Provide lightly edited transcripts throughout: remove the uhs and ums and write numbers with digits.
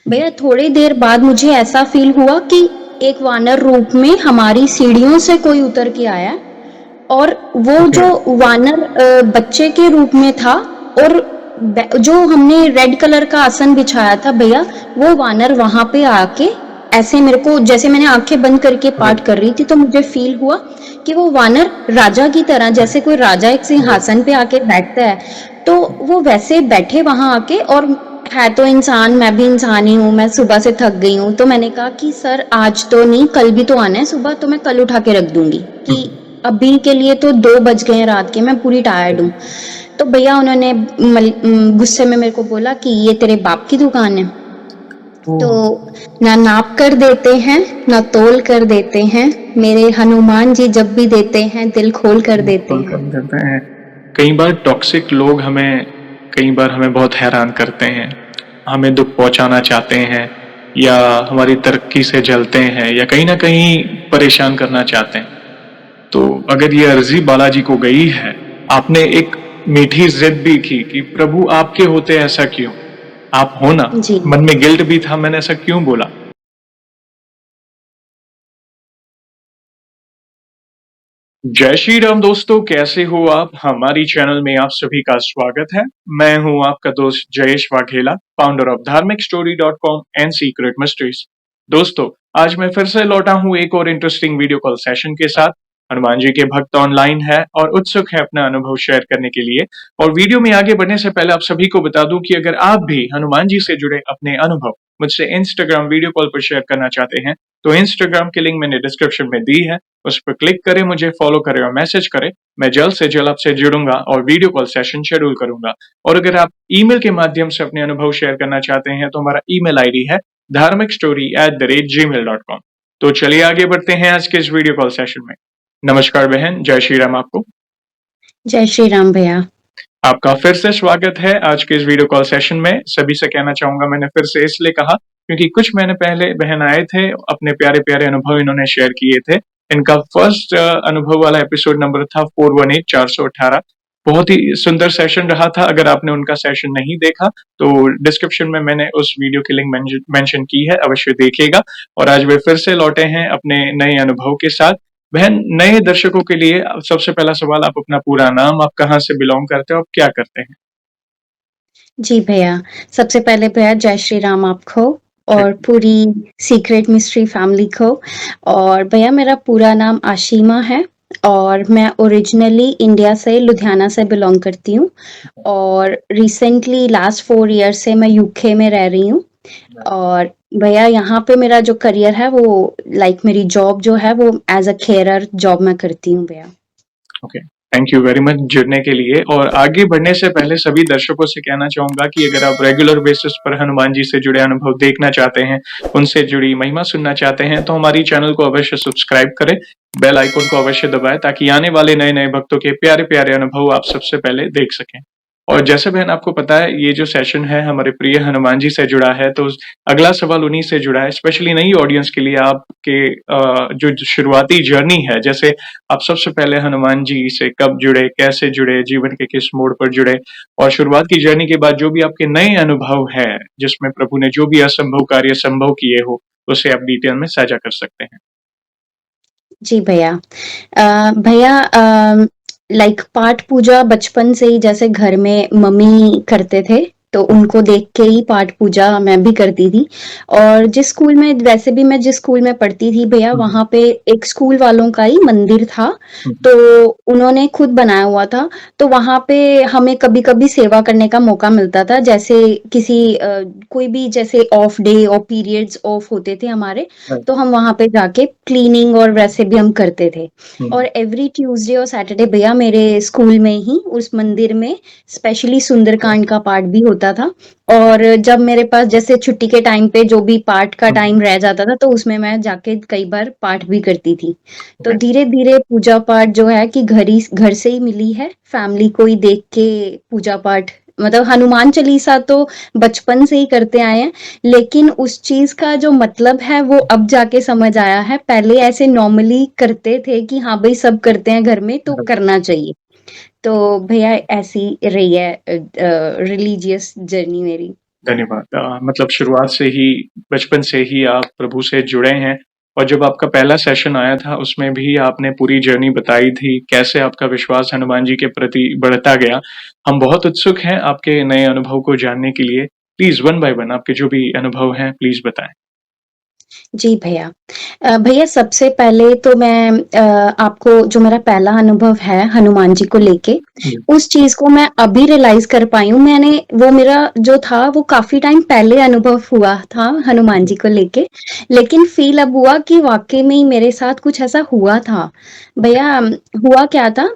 भैया थोड़ी देर बाद मुझे ऐसा फील हुआ कि एक वानर रूप में हमारी सीढ़ियों से कोई उतर के आया और वो ओके। जो वानर बच्चे के रूप में था और जो हमने रेड कलर का आसन बिछाया था भैया, वो वानर वहां पे आके ऐसे मेरे को, जैसे मैंने आंखें बंद करके पाठ राइट। कर रही थी तो मुझे फील हुआ कि वो वानर राजा की तरह, जैसे कोई राजा एक राइट। सिंहासन पे आके बैठता है, तो वो वैसे बैठे वहां आके। और है तो इंसान, मैं भी इंसान ही हूँ, मैं सुबह से थक गई हूँ, तो मैंने कहा कि सर आज तो नहीं, कल भी तो आना है सुबह, तो मैं कल उठा के रख दूंगी कि अभी के लिए तो 2 बज गए हैं रात के, मैं पूरी टायर्ड हूँ। तो भैया उन्होंने गुस्से में मेरे को बोला कि ये तेरे बाप की दुकान है, तो ओह! ना नाप कर देते हैं ना तोल कर देते हैं, मेरे हनुमान जी जब भी देते हैं दिल खोल कर देते कॉल हैं। कर देते हैं। कई बार टॉक्सिक लोग कई बार हमें बहुत हैरान करते हैं, हमें दुख पहुंचाना चाहते हैं या हमारी तरक्की से जलते हैं या कहीं ना कहीं परेशान करना चाहते हैं। तो अगर ये अर्जी बालाजी को गई है, आपने एक मीठी जिद भी की कि प्रभु आपके होते ऐसा क्यों, आप हो ना। जी। मन में गिल्ट भी था, मैंने ऐसा क्यों बोला। जय श्री राम दोस्तों, कैसे हो आप। हमारी चैनल में आप सभी का स्वागत है। मैं हूं आपका दोस्त जयेश वाघेला, फाउंडर ऑफ धार्मिक story .com and secret mysteries. दोस्तों, आज मैं फिर से लौटा हूं एक और इंटरेस्टिंग वीडियो कॉल सेशन के साथ। हनुमान जी के भक्त ऑनलाइन है और उत्सुक है अपना अनुभव शेयर करने के लिए। और वीडियो में आगे बढ़ने से पहले आप सभी को बता दूं कि अगर आप भी हनुमान जी से जुड़े अपने अनुभव मुझसे इंस्टाग्राम वीडियो कॉल पर शेयर करना चाहते हैं, तो इंस्टाग्राम की लिंक मैंने डिस्क्रिप्शन में दी है, उस पर क्लिक करें, मुझे फॉलो करें और मैसेज करें। मैं जल्द से जल्द आपसे जुड़ूंगा और वीडियो कॉल सेशन शेड्यूल करूंगा। और अगर आप ईमेल के माध्यम से अपने अनुभव शेयर करना चाहते हैं तो हमारा ईमेल आईडी है dharmikstory@gmail.com। तो चलिए आगे बढ़ते हैं आज के इस वीडियो कॉल सेशन में। नमस्कार बहन, जय श्री राम आपको। जय श्री राम भैया। आपका फिर से स्वागत है आज के इस वीडियो कॉल सेशन में। सभी से कहना चाहूंगा, मैंने फिर से इसलिए कहा क्योंकि कुछ महीने पहले बहन आए थे, अपने प्यारे प्यारे अनुभव इन्होंने शेयर किए थे। इनका फर्स्ट अनुभव वाला एपिसोड नंबर था 418 बहुत ही सुंदर सेशन रहा था। अगर आपने उनका सेशन नहीं देखा तो डिस्क्रिप्शन में मैंने उस वीडियो की लिंक मेंशन की है, अवश्य देखिएगा। और आज वे फिर से लौटे हैं अपने नए अनुभव के साथ। बहन, नए दर्शकों के लिए सबसे पहला सवाल, आप अपना पूरा नाम, आप कहाँ से बिलोंग करते हो, आप क्या करते हैं। जी भैया, सबसे पहले भैया जय श्री राम आपको और पूरी सीक्रेट मिस्ट्री फैमिली को। और भैया मेरा पूरा नाम आशिमा है और मैं ओरिजिनली इंडिया से, लुधियाना से बिलोंग करती हूँ और रिसेंटली लास्ट 4 ईयर से मैं यूके में रह रही हूँ। और भैया यहाँ पे मेरा जो करियर है वो, मेरी जॉब जो है वो एज अ केयरर जॉब मैं करती हूँ भैया। Okay, thank you very much जुड़ने के लिए। और आगे बढ़ने से पहले सभी दर्शकों से कहना चाहूंगा कि अगर आप रेगुलर बेसिस पर हनुमान जी से जुड़े अनुभव देखना चाहते हैं, उनसे जुड़ी महिमा सुनना चाहते हैं, तो हमारी चैनल को अवश्य सब्सक्राइब करें, बेल आइकन को अवश्य दबाएं ताकि आने वाले नए नए भक्तों के प्यारे प्यारे अनुभव आप सबसे पहले देख सकें। और जैसे बहन आपको पता है, ये जो सेशन है हमारे प्रिय हनुमान जी से जुड़ा है, तो अगला सवाल उन्हीं से जुड़ा है, स्पेशली नई ऑडियंस के लिए। आपके जो शुरुआती जर्नी है, जैसे आप सबसे पहले हनुमान जी से कब जुड़े, कैसे जुड़े, जीवन के किस मोड़ पर जुड़े, और शुरुआत की जर्नी के बाद जो भी आपके नए अनुभव है जिसमें प्रभु ने जो भी असंभव कार्य संभव किए हो, उसे आप डिटेल में साझा कर सकते हैं। जी भैया। भैया पाठ पूजा बचपन से ही जैसे घर में मम्मी करते थे, तो उनको देख के ही पाठ पूजा मैं भी करती थी। और जिस स्कूल में, वैसे भी मैं जिस स्कूल में पढ़ती थी भैया, हम्म। वहाँ पे एक स्कूल वालों का ही मंदिर था, हम्म। तो उन्होंने खुद बनाया हुआ था। तो वहाँ पे हमें कभी-कभी सेवा करने का मौका मिलता था, जैसे किसी कोई भी जैसे ऑफ डे और पीरियड्स ऑफ होते थे हमारे, राइट। तो हम वहाँ पे जाके क्लीनिंग और वैसे भी हम करते थे। और हम्म। एवरी ट्यूसडे और सैटरडे भैया मेरे स्कूल में ही उस मंदिर में स्पेशली सुंदरकांड का पाठ भी होता था। और जब मेरे पास जैसे छुट्टी के टाइम पे जो भी पाठ का टाइम रह जाता था, तो उसमें मैं जाके कई बार पाठ भी करती थी। तो राइट। धीरे-धीरे पूजा पाठ जो है कि घर से ही मिली है, फैमिली को ही देख के पूजा पाठ, मतलब हनुमान चालीसा तो बचपन से ही करते आए हैं, लेकिन उस चीज़ का जो मतलब है वो अब जाके समझ आया है। पहले ऐसे नॉर्मली करते थे कि हाँ भई सब करते हैं घर में तो करना चाहिए। तो भैया ऐसी रही है रिलीजियस जर्नी मेरी। धन्यवाद। मतलब शुरुआत से ही, बचपन से ही आप प्रभु से जुड़े हैं और जब आपका पहला सेशन आया था, उसमें भी आपने पूरी जर्नी बताई थी, कैसे आपका विश्वास हनुमान जी के प्रति बढ़ता गया। हम बहुत उत्सुक हैं आपके नए अनुभव को जानने के लिए। प्लीज़ वन बाय वन आपके जो भी अनुभव हैं, प्लीज़ बताएँ? जी भैया। भैया सबसे पहले तो मैं आपको जो मेरा पहला अनुभव है हनुमान जी को लेके, जी, उस चीज़ को मैं अभी रियलाइज़ कर पाई हूँ। मैंने वो मेरा जो था वो काफ़ी टाइम पहले अनुभव हुआ था हनुमान जी, जी को लेके, लेकिन फ़ील अब हुआ कि वाक़ई में ही मेरे साथ कुछ ऐसा हुआ था। ओके। भैया हुआ क्या था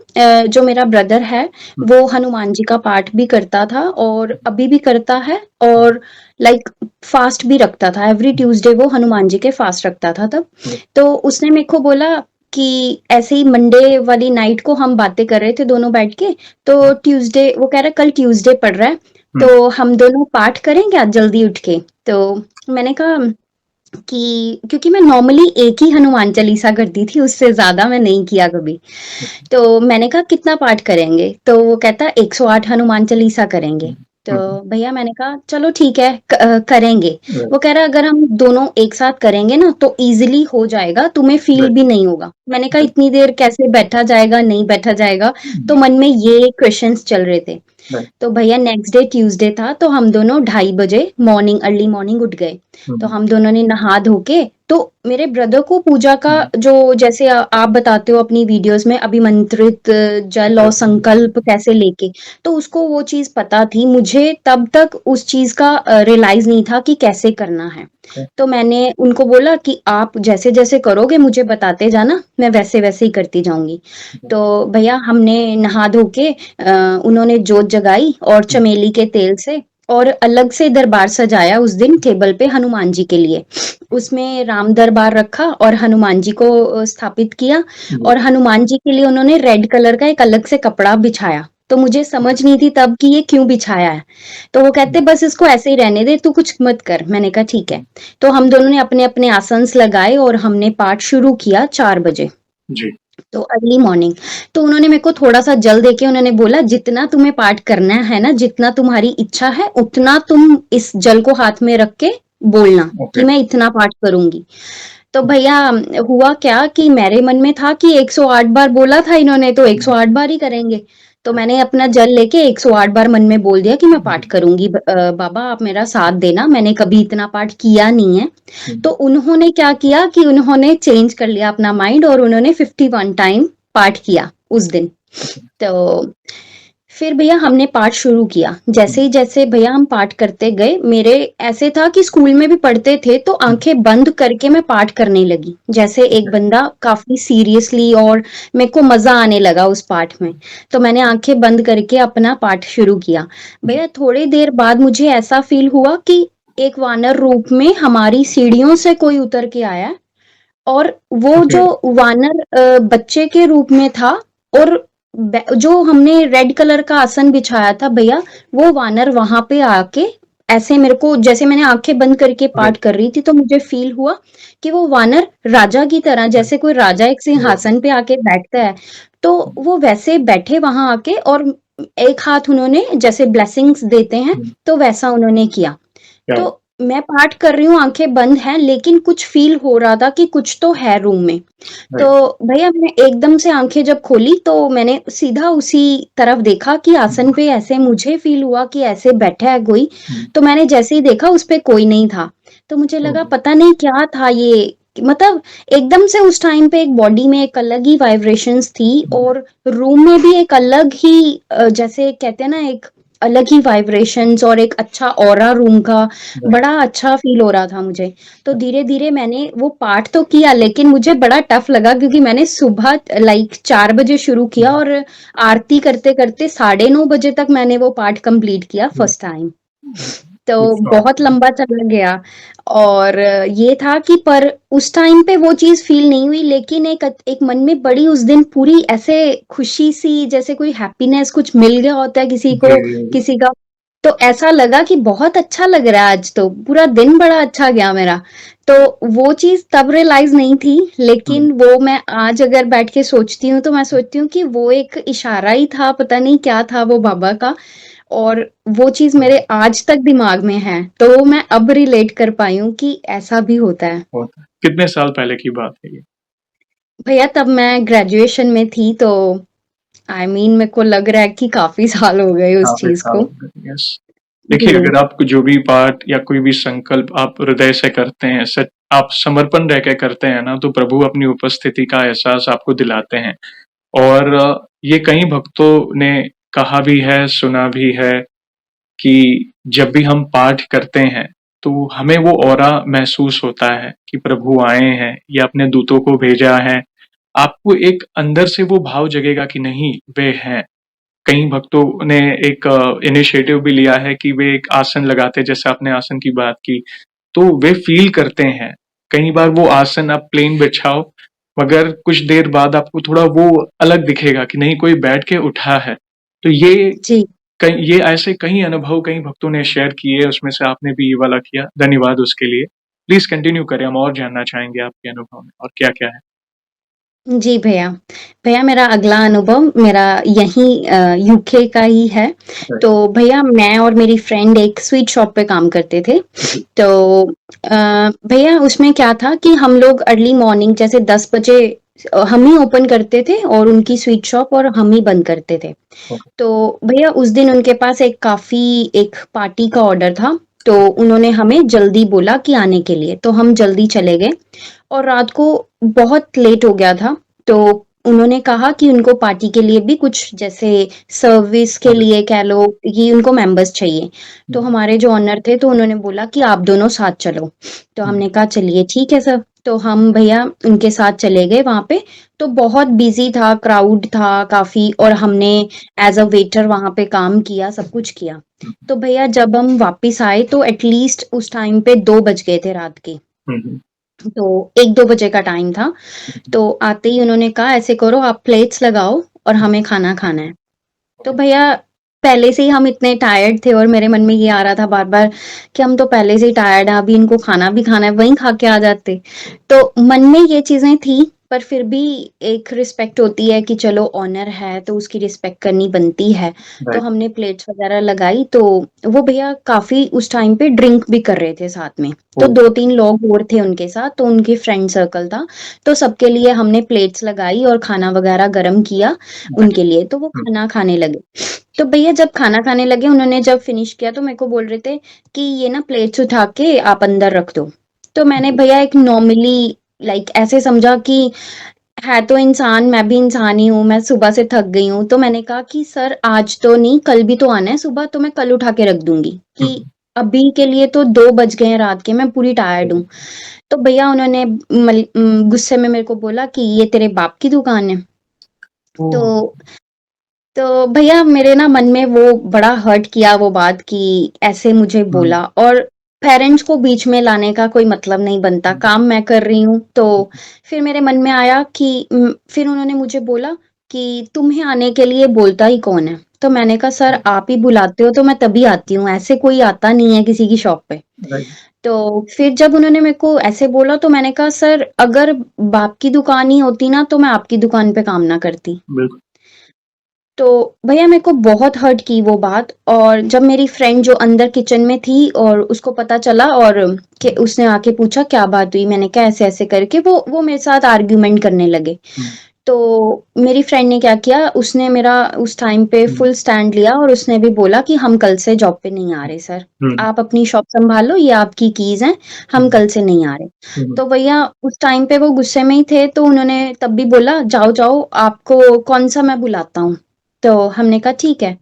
जो मेरा ब्रदर है, हुँ, वो हनुमान जी का पाठ भी करता था और हुँ, अभी भी करता है हुँ, और लाइक फास्ट भी रखता था। एवरी हुँ, ट्यूसडे वो हनुमान जी के फास्ट रखता था तब। हुँ, तो उसने मेरे को बोला कि ऐसे ही मंडे वाली नाइट को हम बातें कर रहे थे दोनों बैठ के, तो ट्यूसडे वो कह रहा है कल ट्यूसडे पड़ रहा है, हुँ, तो हम दोनों पाठ करेंगे आज जल्दी उठ के? तो मैंने कहा कि क्योंकि मैं नॉर्मली एक ही हनुमान चालीसा करती थी, उससे ज़्यादा मैं नहीं किया कभी। तो मैंने कहा कितना पाठ करेंगे? तो वो कहता 108 हनुमान चालीसा करेंगे। हुँ, तो हुँ, हुँ, भैया मैंने कहा चलो ठीक है करेंगे। राइट, वो कह रहा अगर हम दोनों एक साथ करेंगे ना तो ईज़िली हो जाएगा, तुम्हें फ़ील राइट, भी नहीं होगा। मैंने कहा राइट, इतनी देर कैसे बैठा जाएगा, नहीं बैठा जाएगा? तो हुँ, मन में ये क्वेश्चन्स चल रहे थे। राइट, तो भैया नेक्स्ट डे ट्यूसडे था तो हम दोनों 2:30 बजे अर्ली मॉर्निंग उठ गए। तो हुँ, हम दोनों ने नहा धो के तो मेरे ब्रदर को पूजा का हुँ, जो जैसे आप बताते हो अपनी वीडियोस में अभिमंत्रित जल और राइट, संकल्प कैसे लेके, तो उसको वो चीज़ पता थी। मुझे तब तक उस चीज़ का रियलाइज़ नहीं था कि कैसे करना है। ओके, तो मैंने उनको बोला कि आप जैसे-जैसे करोगे मुझे बताते जाना, मैं वैसे-वैसे ही करती जाऊँगी। ओके, तो भैया हमने नहा धो के उन्होंने जोत जगाई और हुँ, चमेली के तेल से और अलग से दरबार सजाया उस दिन टेबल पे हनुमान जी के लिए। उसमें राम दरबार रखा और हनुमान जी को स्थापित किया जी, और हनुमान जी के लिए उन्होंने रेड कलर का एक अलग से कपड़ा बिछाया। तो मुझे समझ नहीं थी तब कि ये क्यों बिछाया है। तो वो कहते हुँ, बस इसको ऐसे ही रहने दे, तू कुछ मत कर। मैंने कहा ठीक है। हुँ, तो हम दोनों ने अपने-अपने आसन्स लगाए और हमने पाठ शुरू किया 4 बजे। जी, तो अर्ली मॉर्निंग तो उन्होंने मेरे को थोड़ा-सा जल देके उन्होंने बोला जितना तुम्हें पाठ करना है ना, जितना तुम्हारी इच्छा है, उतना तुम इस जल को हाथ में रख के बोलना ओके, कि मैं इतना पाठ करूँगी। तो हुँ, भैया हुआ क्या कि मेरे मन में था कि 108 बार बोला था इन्होंने तो हुँ, 108 बार ही करेंगे। तो मैंने अपना जल लेके 108 बार मन में बोल दिया कि मैं पाठ जी, करूँगी बाबा आप मेरा साथ देना, मैंने कभी इतना पाठ किया नहीं है। हुँ, तो उन्होंने क्या किया कि उन्होंने चेंज कर लिया अपना माइंड और उन्होंने 51 टाइम पाठ किया उस दिन। ओके, तो फिर भैया हमने पाठ शुरू किया। हुँ, जैसे भैया हम पाठ करते गए, मेरे ऐसे था कि स्कूल में भी पढ़ते थे तो हुँ, आँखें बंद करके मैं पाठ करने लगी। जैसे एक ओके, बंदा काफ़ी सीरियसली और मेरे को मज़ा आने लगा उस पाठ में। तो मैंने आँखें बंद करके अपना पाठ शुरू किया। हुँ, भैया थोड़ी देर बाद मुझे ऐसा फ़ील हुआ कि एक वानर रूप में हमारी सीढ़ियों से कोई उतर के आया और वो ओके, जो वानर बच्चे के रूप में था और जो हमने रेड कलर का आसन बिछाया था भैया, वो वानर वहां पे आके ऐसे मेरे को जैसे मैंने आंखें बंद करके राइट, पाठ कर रही थी तो मुझे फील हुआ कि वो वानर राजा की तरह ओके, जैसे कोई राजा एक ओह! सिंहासन पे आके बैठता है तो वो वैसे बैठे वहां आके और एक हाथ उन्होंने जैसे ब्लेसिंग्स देते हैं हुँ, तो वैसा उन्होंने किया क्या तो मैं पाठ कर रही हूँ, आँखें बंद हैं, लेकिन कुछ फ़ील हो रहा था कि कुछ तो है रूम में। तो राइट, भैया मैंने एकदम से आँखें जब खोली तो मैंने सीधा उसी तरफ देखा कि हुँ, आसन पे ऐसे मुझे फ़ील हुआ कि ऐसे बैठा है कोई। हुँ, तो मैंने जैसे ही देखा उस पे कोई नहीं था। तो मुझे लगा ओके, पता नहीं क्या था ये? मतलब एकदम से उस टाइम पे एक बॉडी में एक अलग ही वाइब्रेशंस थी हुँ, और रूम में भी एक अलग ही जैसे कहते हैं ना एक अलग ही वाइब्रेशंस और एक अच्छा ऑरा रूम का राइट, बड़ा अच्छा फ़ील हो रहा था मुझे। तो धीरे-धीरे मैंने वो पाठ तो किया लेकिन मुझे बड़ा टफ लगा क्योंकि मैंने सुबह लाइक 4 बजे शुरू किया हुँ, और आरती करते-करते साढ़े 9 बजे तक मैंने वो पाठ कंप्लीट किया हुँ, फर्स्ट टाइम। हुँ, तो अच्छा, बहुत लंबा चला गया और ये था कि पर उस टाइम पे वो चीज़ फ़ील नहीं हुई लेकिन एक मन में बड़ी उस दिन पूरी ऐसे खुशी-सी जैसे कोई हैप्पीनेस कुछ मिल गया होता है किसी जी, को जी, किसी का तो ऐसा लगा कि बहुत अच्छा लग रहा है आज तो, पूरा दिन बड़ा अच्छा गया मेरा। तो वो चीज़ तब रियलाइज़ नहीं थी, हुँ, लेकिन वो मैं आज अगर बैठ के सोचती हूँ, तो मैं सोचती हूँ कि वो एक इशारा ही था, पता नहीं क्या था वो बाबा का और वो चीज़ मेरे आज तक दिमाग में है, तो मैं अब रिलेट कर पाई हूँ कि ऐसा भी होता है। होता है। कितने साल पहले की बात है ये? भैया तब मैं ग्रेजुएशन में थी तो आई मीन मेरे को लग रहा है कि काफ़ी साल हो गए उस काफ़ी चीज़ साल को। हो गए, यस। जी, देखिए, अगर आप जो भी पाठ या कोई भी संकल्प आप हृदय से करते हैं, आप समर्पण रह के करते हैं ना, तो प्रभु अपनी उपस्थिति का एहसास आपको दिलाते हैं। और ये कई भक्तों ने कहा भी है, सुना भी है कि जब भी हम पाठ करते हैं, तो हमें वो ऑरा महसूस होता है कि प्रभु आए हैं या अपने दूतों को भेजा है। आपको एक अंदर से वो भाव जगेगा कि नहीं, वे हैं। कई भक्तों ने एक इनिशिएटिव भी लिया है कि वे एक आसन लगाते हैं, जैसे आपने आसन की बात की, तो वे फ़ील करते हैं। कई बार वो आसन आप प्लेन बिछाओ, मगर कुछ देर बाद आपको थोड़ा वो अलग दिखेगा कि नहीं, कोई बैठ के उठा है। तो जी। ये ऐसे कई अनुभव कई भक्तों ने शेयर किए, उसमें से आपने भी ये वाला किया, धन्यवाद उसके लिए। प्लीज़ कंटिन्यू करें, हम और जानना चाहेंगे आपके अनुभव में और क्या-क्या है? जी भैया। भैया मेरा अगला अनुभव मेरा यहीं यूके का ही है। राइट, तो भैया मैं और मेरी फ्रेंड एक स्वीट शॉप पे काम करते थे। जी, तो भैया उसमें क्या था कि हम लोग अर्ली मॉर्निंग जैसे 10 बजे हम ही ओपन करते थे और उनकी स्वीट शॉप और हम ही बंद करते थे। ओके, तो भैया उस दिन उनके पास एक पार्टी का ऑर्डर था, तो उन्होंने हमें जल्दी बोला कि आने के लिए, तो हम जल्दी चले गए और रात को बहुत लेट हो गया था, तो उन्होंने कहा कि उनको पार्टी के लिए भी कुछ जैसे सर्विस के हुँ, लिए कह लो कि उनको मेंबर्स चाहिए। तो हुँ, हमारे जो ओनर थे तो उन्होंने बोला कि आप दोनों साथ चलो। तो हुँ, हमने कहा चलिए ठीक है सर। तो हम भैया उनके साथ चले गए वहाँ पे, तो बहुत बिज़ी था, क्राउड था काफ़ी और हमने एज़ अ वेटर वहाँ पे काम किया, सब कुछ किया। हुँ, तो भैया जब हम वापस आए तो एटलीस्ट उस टाइम पे 2 बज गए थे रात के। हुँ, हुँ, तो 1-2 बजे का टाइम था। हुँ, तो आते ही उन्होंने कहा ऐसे करो आप प्लेट्स लगाओ और हमें खाना खाना है। तो ओके, भैया पहले से ही हम इतने टायर्ड थे और मेरे मन में ये आ रहा था बार-बार कि हम तो पहले से ही टायर्ड हैं, अभी इनको खाना भी खाना है, वहीं खा के आ जाते। तो मन में ये चीज़ें थी, पर फिर भी एक रिस्पेक्ट होती है कि चलो ओनर है तो उसकी रिस्पेक्ट करनी बनती है। तो राइट, हमने प्लेट्स वगैरह लगाई तो वो भैया काफ़ी उस टाइम पे ड्रिंक भी कर रहे थे साथ में। तो ओह! 2-3 लोग और थे उनके साथ, तो उनके फ्रेंड सर्कल था। तो सबके लिए हमने प्लेट्स लगाई और खाना वगैरह गरम किया राइट, उनके लिए, तो वो हुँ, खाना खाने लगे। तो भैया जब खाना खाने लगे उन्होंने जब फिनिश किया तो मेरे को बोल रहे थे कि ये ना प्लेट्स उठा के आप अंदर रख दो। तो मैंने जी, भैया एक नॉर्मली लाइक ऐसे समझा कि है तो इंसान, मैं भी इंसान ही हूँ, मैं सुबह से थक गई हूँ। तो मैंने कहा कि सर आज तो नहीं, कल भी तो आना है सुबह, तो मैं कल उठा के रख दूँगी हुँ, कि हुँ, अभी के लिए तो 2 बज गए हैं रात के, मैं पूरी टायर्ड ओके, हूँ। तो भैया उन्होंने गुस्से में मेरे को बोला कि ये तेरे बाप की दुकान है। तो ओह! तो भैया मेरे ना मन में वो बड़ा हर्ट किया वो बात कि ऐसे मुझे हुँ, बोला और पेरेंट्स को बीच में लाने का कोई मतलब नहीं बनता, हुँ, काम मैं कर रही हूँ। तो फिर मेरे मन में आया कि फिर उन्होंने मुझे बोला कि तुम्हें आने के लिए बोलता ही कौन है? तो मैंने कहा सर हुँ, आप ही बुलाते हो तो मैं तभी आती हूँ, ऐसे कोई आता नहीं है किसी की शॉप पे। राइट, तो फिर जब उन्होंने मेरे को ऐसे बोला तो मैंने कहा सर अगर बाप की दुकान ही होती ना तो मैं आपकी दुकान पे काम ना करती। बिल्कुल, तो भैया मेरे को बहुत हर्ट की वो बात और जब मेरी फ्रेंड जो अंदर किचन में थी और उसको पता चला और कि उसने आके पूछा क्या बात हुई मैंने कहा ऐसे ऐसे करके वो मेरे साथ आर्ग्यूमेंट करने लगे। हुँ, तो मेरी फ्रेंड ने क्या किया उसने मेरा उस टाइम पे हुँ, फुल स्टैंड लिया और उसने भी बोला कि हम कल से जॉब पे नहीं आ रहे सर। हुँ, आप अपनी शॉप संभालो ये आपकी कीज़ हैं, हम हुँ, कल से नहीं आ रहे। हुँ, तो भैया उस टाइम पे वो गुस्से में ही थे तो उन्होंने तब भी बोला जाओ, जाओ आपको कौन-सा मैं बुलाता हूँ। तो हमने कहा ठीक है।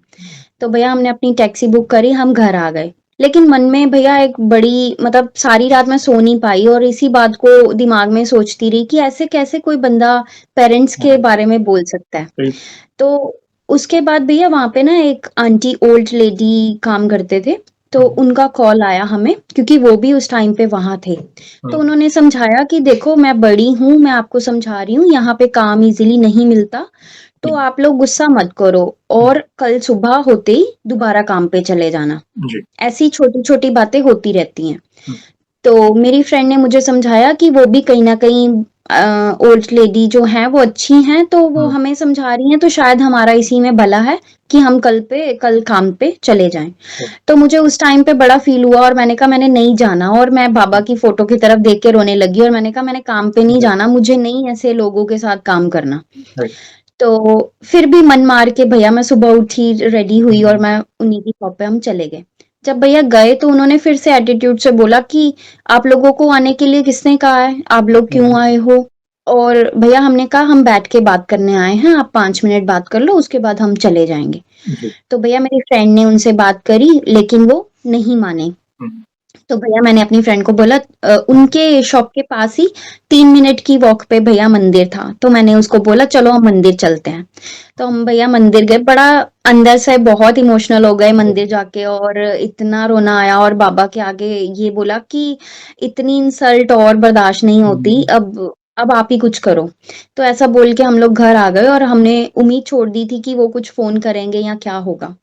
तो भैया हमने अपनी टैक्सी बुक करी, हम घर आ गए। लेकिन मन में भैया एक बड़ी मतलब सारी रात मैं सो नहीं पाई और इसी बात को दिमाग में सोचती रही कि ऐसे कैसे कोई बंदा पेरेंट्स के हाँ, बारे में बोल सकता है। सही, तो उसके बाद भैया वहाँ पे ना एक आंटी ओल्ड लेडी काम करते थे, तो हुँ, उनका कॉल आया हमें क्योंकि वो भी उस टाइम पे वहाँ थे। तो हुँ, उन्होंने समझाया कि देखो मैं बड़ी हूँ, मैं आपको समझा रही हूँ, यहाँ पे काम ईज़िली नहीं मिलता, तो हुँ, आप लोग गुस्सा मत करो हुँ, और कल सुबह होते ही दोबारा काम पे चले जाना। जी, ऐसी छोटी-छोटी बातें होती रहती हैं। हुँ, तो मेरी फ्रेंड ने मुझे समझाया कि वो भी कहीं न कहीं ओल्ड लेडी जो हैं वो अच्छी हैं, तो वो हुँ, हमें समझा रही हैं, तो शायद हमारा इसी में भला है कि हम कल काम पे चले जाएँ। हुँ, तो मुझे उस टाइम पे बड़ा फ़ील हुआ और मैंने कहा मैंने नहीं जाना, और मैं बाबा हुँ, की फ़ोटो की तरफ देख के रोने लगी और मैंने कहा मैंने काम पे नहीं राइट, जाना, मुझे नहीं ऐसे लोगों के साथ काम करना। राइट। तो फिर भी मन मार के भैया मैं सुबह उठी, रेडी हुई और हुँ, मैं उन्हीं की शॉप पे हम चले गए। जब भैया गए तो उन्होंने फिर से एटीट्यूड से बोला कि आप लोगों को आने के लिए किसने कहा है? आप लोग हुँ, क्यों आए हो? और भैया हमने कहा हम बैठ के बात करने आए हैं, आप 5 मिनट बात कर लो उसके बाद हम चले जाएँगे। जी, तो भैया मेरी फ्रेंड ने उनसे बात करी लेकिन वो नहीं माने। हुँ, तो भैया मैंने अपनी फ्रेंड को बोला उनके शॉप के पास ही 3 मिनट की वॉक पे भैया मंदिर था। तो मैंने उसको बोला चलो हम मंदिर चलते हैं। तो हम भैया मंदिर गए, बड़ा अंदर से बहुत इमोशनल हो गए हुँ, मंदिर जाके, और इतना रोना आया और बाबा के आगे ये बोला कि इतनी इंसल्ट और बर्दाश्त नहीं होती, हुँ, अब आप ही कुछ करो। तो ऐसा बोल के हम लोग घर आ गए और हमने उम्मीद छोड़ दी थी कि वो कुछ फ़ोन करेंगे या क्या होगा।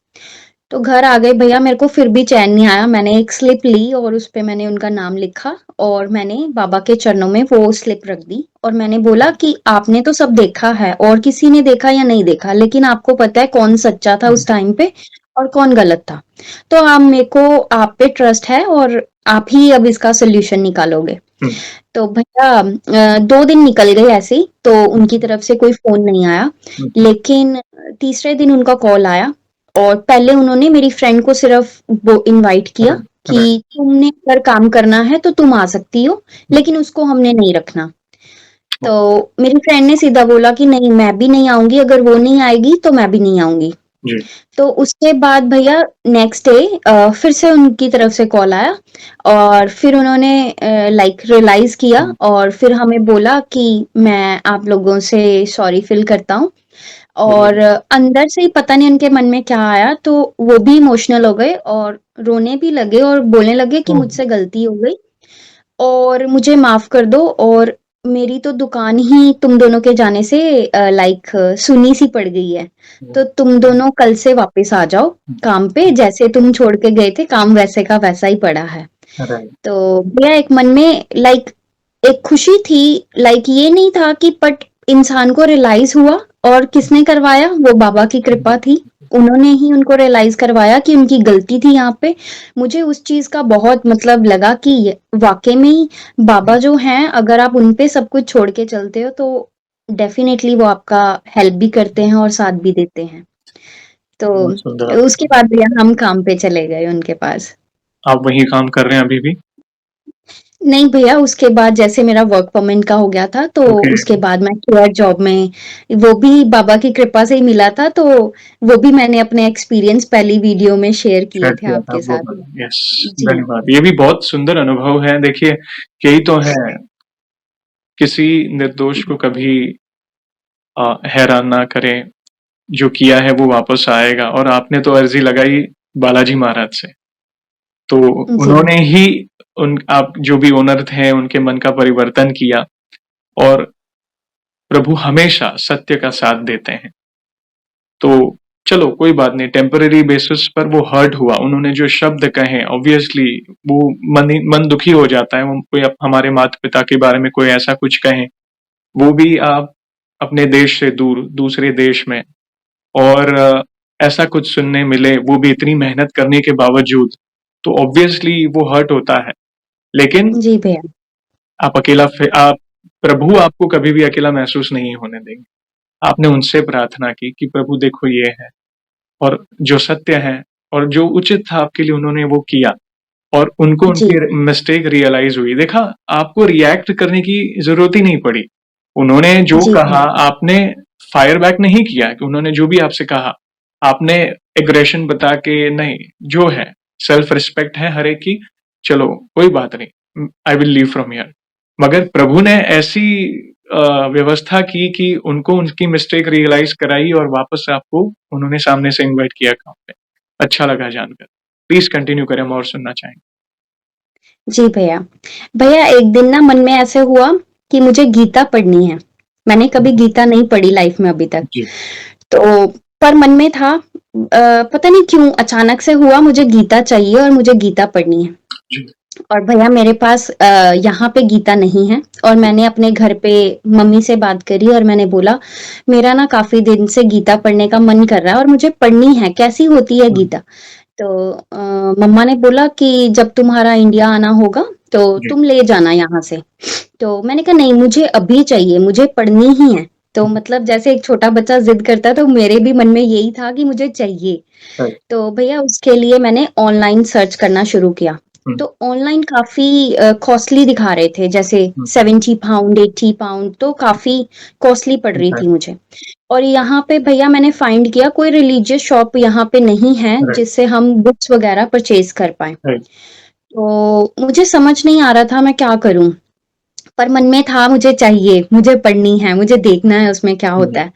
तो घर आ गए भैया, मेरे को फिर भी चैन नहीं आया। मैंने एक स्लिप ली और उसपे मैंने उनका नाम लिखा और मैंने बाबा के चरणों में वो स्लिप रख दी और मैंने बोला कि आपने तो सब देखा है और किसी ने देखा या नहीं देखा, लेकिन आपको पता है कौन सच्चा था हुँ, उस टाइम पे और कौन गलत था। तो आप मेरे को आप पे ट्रस्ट है और आप ही अब इसका सॉल्यूशन निकालोगे। हुँ, तो भैया 2 दिन निकल गए ऐसे ही, तो उनकी तरफ से कोई फ़ोन नहीं आया। हुँ, लेकिन तीसरे दिन उनका कॉल आया और पहले उन्होंने मेरी फ्रेंड को सिर्फ़ वो इनवाइट किया राइट, राइट, कि तुमने अगर काम करना है तो तुम आ सकती हो, लेकिन उसको हमने नहीं रखना। तो मेरी फ्रेंड ने सीधा बोला कि नहीं मैं भी नहीं आऊँगी, अगर वो नहीं आएगी तो मैं भी नहीं आऊँगी। जी, तो उसके बाद भैया नेक्स्ट डे फिर से उनकी तरफ से कॉल आया और फिर उन्होंने लाइक रियलाइज़ किया हुँ, और फिर हमें बोला कि मैं आप लोगों से सॉरी फ़ील करता हूँ। और जी, अंदर से ही पता नहीं उनके मन में क्या आया, तो वो भी इमोशनल हो गए और रोने भी लगे और बोलने लगे कि ओह! मुझसे गलती हो गई और मुझे माफ़ कर दो, और मेरी तो दुकान ही तुम दोनों के जाने से लाइक सुनी-सी पड़ गई है। हुँ, तो तुम दोनों कल से वापस आ जाओ हुँ, काम पे, जैसे तुम छोड़ के गए थे, काम वैसे का वैसा ही पड़ा है। राइट, तो भैया एक मन में लाइक एक खुशी थी, लाइक ये नहीं था कि बट इंसान को रियलाइज़ हुआ, और किसने करवाया? वो बाबा की कृपा जी, थी। उन्होंने ही उनको रियलाइज़ करवाया कि उनकी गलती थी यहाँ पे। मुझे उस चीज़ का बहुत मतलब लगा कि वाक़ई में ही बाबा जो हैं, अगर आप उन पे सब कुछ छोड़ के चलते हो तो डेफ़िनेटली वो आपका हेल्प भी करते हैं और साथ भी देते हैं। बहुत सुंदर तो उसके आपने बाद भैया हम काम पे चले गए उनके पास। आप वही काम कर रहे हैं अभी भी? नहीं भैया, उसके बाद जैसे मेरा वर्क परमिट का हो गया था, तो ओके, उसके बाद मैं केयर जॉब में, वो भी बाबा की कृपा से ही मिला था, तो वो भी मैंने अपने एक्सपीरियंस पहली वीडियो में शेयर किए शेयर थे किया था आपके वो साथ। वाला, यस, जी, धन्यवाद। ये भी बहुत सुंदर अनुभव है, देखिए यही तो है, किसी निर्दोष को कभी हैरान ना करें, जो किया है वो वापस आएगा और आपने तो अर्ज़ी लगाई बालाजी महाराज से, तो जी, उन्होंने ही उन आप जो भी ओनर थे, उनके मन का परिवर्तन किया और प्रभु हमेशा सत्य का साथ देते हैं। तो चलो कोई बात नहीं, टेम्परेरी बेसिस पर वो हर्ट हुआ, उन्होंने जो शब्द कहे ऑब्वियसली वो मन दुखी हो जाता है, वो कोई हमारे माता-पिता के बारे में कोई ऐसा कुछ कहें, वो भी आप अपने देश से दूर, दूसरे देश में और ऐसा कुछ सुनने मिले, वो भी इतनी मेहनत करने के बावजूद, तो ऑब्वियसली वो हर्ट होता है। लेकिन जी भैया। आप प्रभु आपको कभी भी अकेला महसूस नहीं होने देंगे। आपने उनसे प्रार्थना की कि प्रभु देखो ये है और जो सत्य है और जो उचित था आपके लिए उन्होंने वो किया और उनको जी, उनकी मिस्टेक रियलाइज़ हुई। देखा, आपको रिएक्ट करने की ज़रूरत ही नहीं पड़ी। उन्होंने जो जी कहा भैया। आपने फायर बैक नहीं किया कि उन्होंने जो भी आपसे कहा, आपने एग्रेशन बता के नहीं, जो है सेल्फ रिस्पेक्ट है हर एक की, चलो कोई बात नहीं, I will leave from here. मगर प्रभु ने ऐसी व्यवस्था की कि उनको उनकी मिस्टेक रियलाइज़ कराई और वापस से आपको उन्होंने सामने से इनवाइट किया काम पे। अच्छा लगा जानकर। प्लीज़ कंटिन्यू करें, हम और सुनना चाहेंगे। जी भैया। भैया एक दिन ना मन में ऐसे हुआ कि मुझे गीता पढ़नी है। मैंने कभी गीता नहीं पढ़ी लाइफ में अभी तक। जी, तो पर मन में था पता नहीं क्यों अचानक से हुआ मुझे गीता चाहिए और मुझे गीता पढ़नी है। जी, और भैया मेरे पास यहाँ पे गीता नहीं है और मैंने अपने घर पे मम्मी से बात करी और मैंने बोला मेरा ना काफ़ी दिन से गीता पढ़ने का मन कर रहा है और मुझे पढ़नी है, कैसी होती है हुँ, गीता? तो मम्मा ने बोला कि जब तुम्हारा इंडिया आना होगा तो जी। तुम ले जाना यहाँ से। तो मैंने कहा नहीं मुझे अभी चाहिए, मुझे पढ़नी ही है। तो हुँ, मतलब जैसे एक छोटा बच्चा ज़िद करता है तो मेरे भी मन में यही था कि मुझे चाहिए। राइट। तो भैया उसके लिए मैंने ऑनलाइन सर्च करना शुरू किया। हुँ, तो ऑनलाइन काफ़ी कॉस्टली दिखा रहे थे जैसे हुँ, 70 पाउंड, 80 पाउंड तो काफ़ी कॉस्टली पड़ रही थी राइट, मुझे। और यहाँ पे भैया मैंने फाइंड किया कोई रिलीजियस शॉप यहाँ पे नहीं है राइट, जिससे हम बुक्स वग़ैरह परचेज़ कर पाएँ। राइट। तो मुझे समझ नहीं आ रहा था मैं क्या करूँ? पर मन में था मुझे चाहिए, मुझे पढ़नी है, मुझे देखना है उसमें क्या होता जी, है।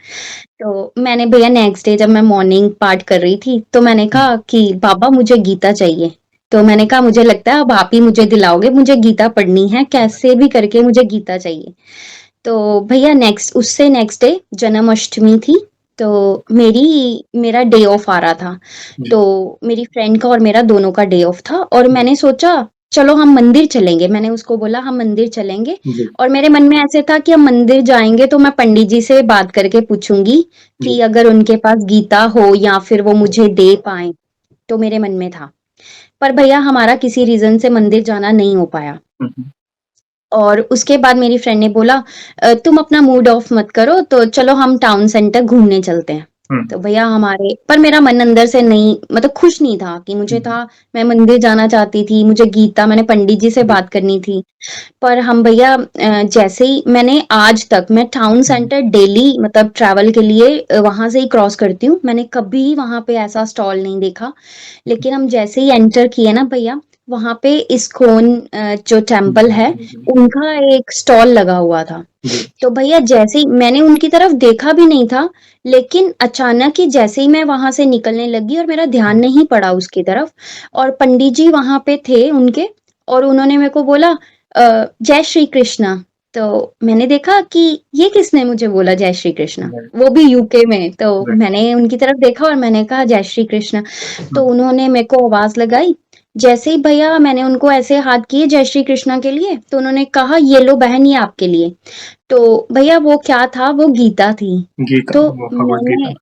तो मैंने भैया नेक्स्ट डे जब मैं मॉर्निंग पाठ कर रही थी, तो मैंने हुँ, कहा कि पापा मुझे गीता चाहिए। तो मैंने कहा मुझे लगता है अब आप ही मुझे दिलाओगे, मुझे गीता पढ़नी है, कैसे भी करके मुझे गीता चाहिए। तो भैया नेक्स्ट डे जन्माष्टमी थी, तो मेरा डे ऑफ आ रहा था। जी, तो मेरी फ्रेंड का और मेरा दोनों का डे ऑफ था और जी, मैंने सोचा चलो हम मंदिर चलेंगे। मैंने उसको बोला हम मंदिर चलेंगे जी, और मेरे मन में ऐसे था कि हम मंदिर जाएँगे तो मैं पंडित जी से बात करके पूछूँगी जी, कि अगर उनके पास गीता हो या फिर वो मुझे दे पाएँ, तो मेरे मन में था। पर भैया हमारा किसी रीज़न से मंदिर जाना नहीं हो पाया। हुँ, हुँ, और उसके बाद मेरी फ्रेंड ने बोला तुम अपना मूड ऑफ मत करो तो चलो हम टाउन सेंटर घूमने चलते हैं। हुँ, तो भैया हमारे पर मेरा मन अंदर से नहीं मतलब खुश नहीं था कि मुझे हुँ, था मैं मंदिर जाना चाहती थी, मुझे गीता मैंने पंडित जी से जी, बात करनी थी। पर हम भैया जैसे ही मैंने आज तक मैं टाउन हुँ, सेंटर डेली मतलब ट्रैवल के लिए वहाँ से ही क्रॉस करती हूँ। मैंने कभी वहाँ पे ऐसा स्टॉल नहीं देखा। लेकिन हम जैसे ही एंटर किए ना भैया, वहाँ पे इस्कॉन जो जी, टेम्पल है, जी, जी, उनका एक स्टॉल लगा हुआ था। जी, तो भैया जैसे ही मैंने उनकी तरफ देखा भी नहीं था, लेकिन अचानक ही जैसे ही मैं वहाँ से निकलने लगी और मेरा ध्यान हुँ, नहीं पड़ा उसकी तरफ और पंडित जी वहाँ पे थे उनके और उन्होंने मेरे को बोला जय श्री कृष्णा। तो मैंने देखा कि ये किसने मुझे बोला जय श्री कृष्णा, राइट, वो भी यूके में। तो राइट, मैंने उनकी तरफ देखा और मैंने कहा जय श्री कृष्णा। हुँ, तो उन्होंने मेरे को आवाज़ लगाई। जैसे ही भैया मैंने उनको ऐसे हाथ किए जय श्री कृष्णा के लिए, तो उन्होंने कहा ये लो बहन ये आपके लिए। तो भैया वो क्या था, वो गीता थी। गीता, तो वो भगवद मैंने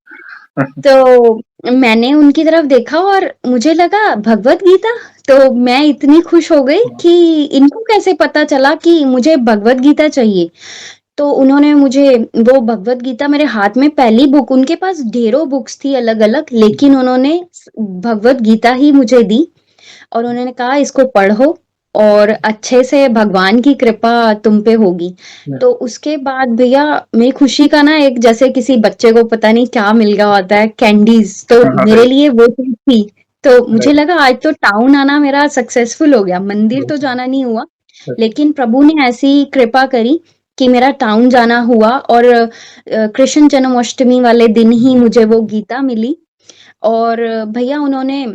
गीता। तो मैंने उनकी तरफ देखा और मुझे लगा भगवत गीता? तो मैं इतनी खुश हो गई हुँ, कि इनको कैसे पता चला कि मुझे भगवत गीता चाहिए। तो उन्होंने मुझे वो भगवत गीता मेरे हाथ में पहली बुक उनके पास ढेरों बुक्स थी अलग-अलग जी, लेकिन उन्होंने भगवत गीता ही मुझे दी और उन्होंने कहा इसको पढ़ो और अच्छे से भगवान की कृपा तुम पे होगी। या तो उसके बाद भैया मेरी खुशी का ना एक जैसे किसी बच्चे को पता नहीं क्या मिल गया होता है कैंडीज़ तो हाँ, हाँ, मेरे राइट, लिए वो चीज़ थी। तो मुझे राइट, लगा आज तो टाउन आना मेरा सक्सेसफुल हो गया, मंदिर तो बिल्कुल, जाना नहीं हुआ, राइट, लेकिन प्रभु ने ऐसी कृपा करी कि मेरा टाउन जाना हुआ और कृष्ण जन्माष्टमी वाले दिन ही जी, मुझे वो गीता मिली और भैया उन्होंने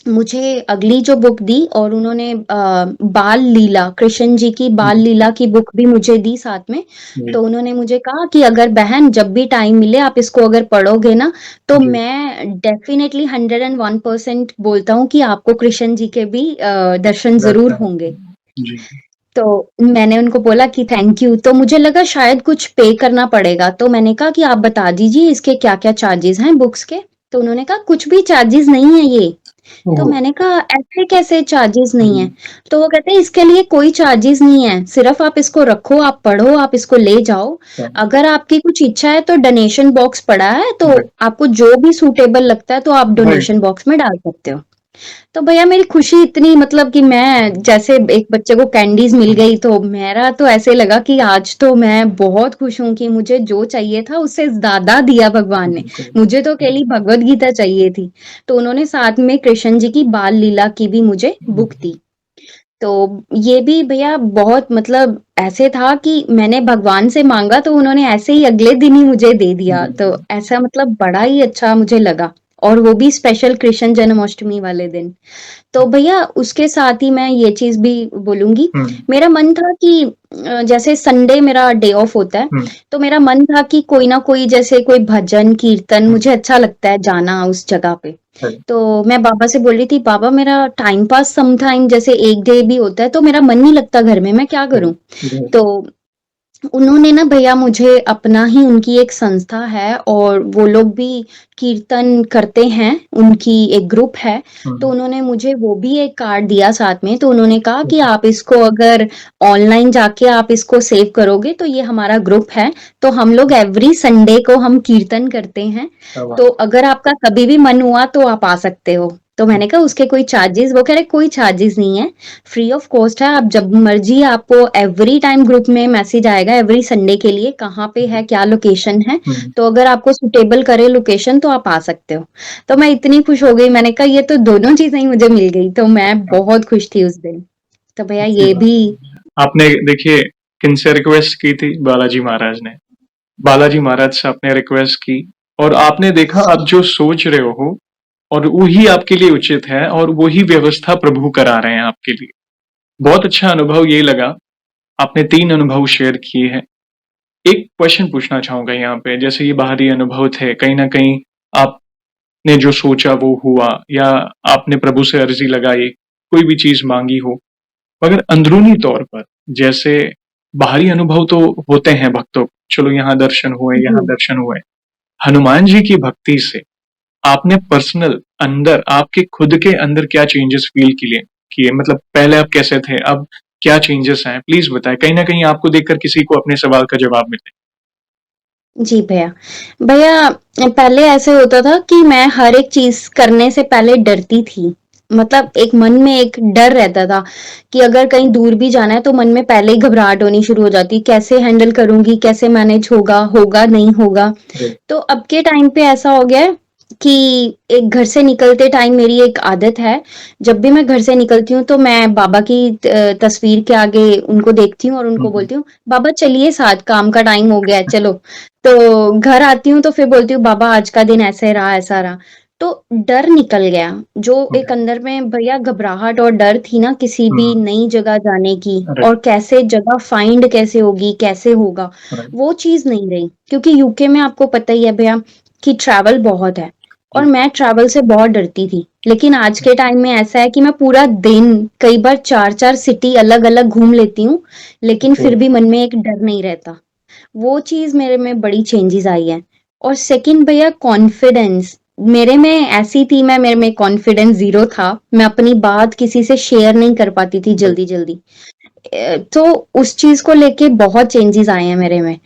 मुझे अगली जो बुक दी और उन्होंने बाल लीला कृष्ण जी की बाल जी, लीला की बुक भी मुझे दी साथ में। जी, तो उन्होंने मुझे कहा कि अगर बहन जब भी टाइम मिले आप इसको अगर पढ़ोगे ना, तो जी, मैं डेफ़िनेटली 101% बोलता हूँ कि आपको कृष्ण जी के भी दर्शन ज़रूर दर्शन होंगे। जी, तो मैंने उनको बोला कि थैंक यू, तो मुझे लगा शायद कुछ पे करना पड़ेगा, तो मैंने कहा कि आप बता दीजिए इसके क्या-क्या चार्जेज़ हैं बुक्स के? तो उन्होंने कहा कुछ भी चार्जेज़ नहीं है ये। तो ओह! मैंने कहा ऐसे कैसे चार्जेज़ नहीं है? जी, तो वो कहते हैं इसके लिए कोई चार्जेज़ नहीं है, सिर्फ़ आप इसको रखो, आप पढ़ो, आप इसको ले जाओ। हाँ, अगर आपकी कुछ इच्छा है तो डोनेशन बॉक्स पड़ा है, राइट, तो आपको जो भी सूटेबल लगता है तो आप राइट, डोनेशन बॉक्स में डाल सकते हो। तो भैया मेरी खुशी इतनी मतलब कि मैं जैसे एक बच्चे को कैंडीज़ मिल हुँ, गई तो मेरा तो ऐसे लगा कि आज तो मैं बहुत खुश हूँ कि मुझे जो चाहिए था उससे ज़्यादा दिया भगवान ने। बिल्कुल, मुझे तो केवल भगवद गीता चाहिए थी। तो उन्होंने साथ में कृष्ण जी की बाल लीला की भी मुझे बुक जी, दी। तो ये भी भैया बहुत मतलब ऐसे था कि मैंने भगवान से माँगा तो उन्होंने ऐसे ही अगले दिन ही मुझे दे दिया। तो बिल्कुल, ऐसा मतलब बड़ा ही अच्छा मुझे लगा और वो भी स्पेशल कृष्ण जन्माष्टमी वाले दिन। तो भैया उसके साथ ही मैं ये चीज़ भी बोलूँगी, हुँ, मेरा मन था कि जैसे संडे मेरा डे ऑफ होता है, हुँ, तो मेरा मन था कि कोई ना कोई जैसे कोई भजन, कीर्तन हुँ, मुझे अच्छा लगता है जाना उस जगह पे। राइट, तो मैं बाबा से बोल रही थी, "बाबा मेरा टाइम पास समटाइम जैसे 1 डे भी होता है तो मेरा मन नहीं लगता घर में, मैं क्या राइट, करूँ?" राइट, तो उन्होंने ना भैया मुझे अपना ही उनकी एक संस्था है और वो लोग भी कीर्तन करते हैं, उनकी एक ग्रुप है, तो हुँ, उन्होंने मुझे वो भी एक कार्ड दिया साथ में, तो उन्होंने कहा कि ओके, आप इसको अगर ऑनलाइन जाके आप इसको सेव करोगे तो ये हमारा ग्रुप है, तो हम लोग एवरी संडे को हम कीर्तन करते हैं, क्या बात तो अगर आपका कभी भी मन हुआ तो आप आ सकते हो। तो है! मैंने कहा उसके कोई चार्जेज़? वो कह रहे कोई चार्जेज़ नहीं है, फ्री ऑफ कॉस्ट है, आप जब मर्जी आपको एवरी टाइम ग्रुप में मैसेज आएगा एवरी संडे के लिए कहाँ पे है, क्या लोकेशन है, हुँ, तो अगर आपको सुटेबल करे लोकेशन तो आप आ सकते हो। तो मैं इतनी खुश हो गई, मैंने कहा ये तो दोनों चीज़ें ही मुझे मिल गई, तो मैं हाँ, बहुत खुश थी उस दिन। तो भैया अच्छी ये बात भी है। आपने देखिए किनसे रिक्वेस्ट की थी? बालाजी महाराज ने। बालाजी महाराज से आपने रिक्वेस्ट की और आपने देखा आप जो सोच रहे हो और वही आपके लिए उचित है और वही व्यवस्था प्रभु करा रहे हैं आपके लिए। बहुत अच्छा अनुभव ये लगा, आपने 3 अनुभव शेयर किए हैं। एक क्वेश्चन पूछना चाहूँगा यहाँ पे, जैसे ये बाहरी अनुभव थे, कहीं न कहीं आपने जो सोचा वो हुआ या आपने प्रभु से अर्ज़ी लगाई, कोई भी चीज़ माँगी हो, मगर अंदरूनी तौर पर जैसे बाहरी अनुभव तो होते हैं भक्तों को, चलो यहाँ दर्शन हुए, यहाँ जी। दर्शन हुए। हनुमान जी की भक्ति से आपने पर्सनल अंदर आपके खुद के अंदर क्या चेंजेस फ़ील किए? मतलब पहले आप कैसे थे? अब क्या चेंजेस आए? प्लीज़ बताएँ। कहीं न कहीं आपको देखकर किसी को अपने सवाल का जवाब मिले। जी भैया। भैया पहले ऐसे होता था कि मैं हर एक चीज़ करने से पहले डरती थी। मतलब एक मन में एक डर रहता था कि अगर कहीं दूर भी जाना है तो मन में पहले ही घबराहट होनी शुरू हो जाती, कैसे हैंडल करूँगी, कैसे मैनेज होगा, होगा, नहीं होगा। राइट, तो अब के टाइम पे ऐसा हो गया है कि एक घर से निकलते टाइम मेरी एक आदत है, जब भी मैं घर से निकलती हूँ तो मैं बाबा की तस्वीर के आगे उनको देखती हूँ और हुँ, उनको हुँ, बोलती हूँ, "बाबा चलिए साथ, काम का टाइम हो गया है, चलो।" तो घर आती हूँ तो फिर बोलती हूँ, "बाबा आज का दिन ऐसे रहा, ऐसा रहा।" तो डर निकल गया, जो एक राइट, अंदर में भैया घबराहट और डर थी ना किसी भी हुँ, नई जगह जाने की राइट, और कैसे जगह फाइंड कैसे होगी, कैसे होगा, राइट, वो चीज़ नहीं रही। क्योंकि यूके में आपको पता ही है भैया कि ट्रैवल बहुत है और जी, मैं ट्रैवल से बहुत डरती थी। लेकिन आज के टाइम में ऐसा है कि मैं पूरा दिन कई बार 4-4 सिटी अलग-अलग घूम लेती हूँ, लेकिन ओके, फिर भी मन में एक डर नहीं रहता। वो चीज़ मेरे में बड़ी चेंजेज़ आई है। और सेकंड भैया कॉन्फिडेंस, मेरे में ऐसी थी मैं मेरे में कॉन्फिडेंस ज़ीरो था। मैं अपनी बात किसी से शेयर नहीं कर पाती थी राइट, जल्दी-जल्दी। तो उस चीज़ को लेके बहुत चेंजेज़ आए हैं मेरे में,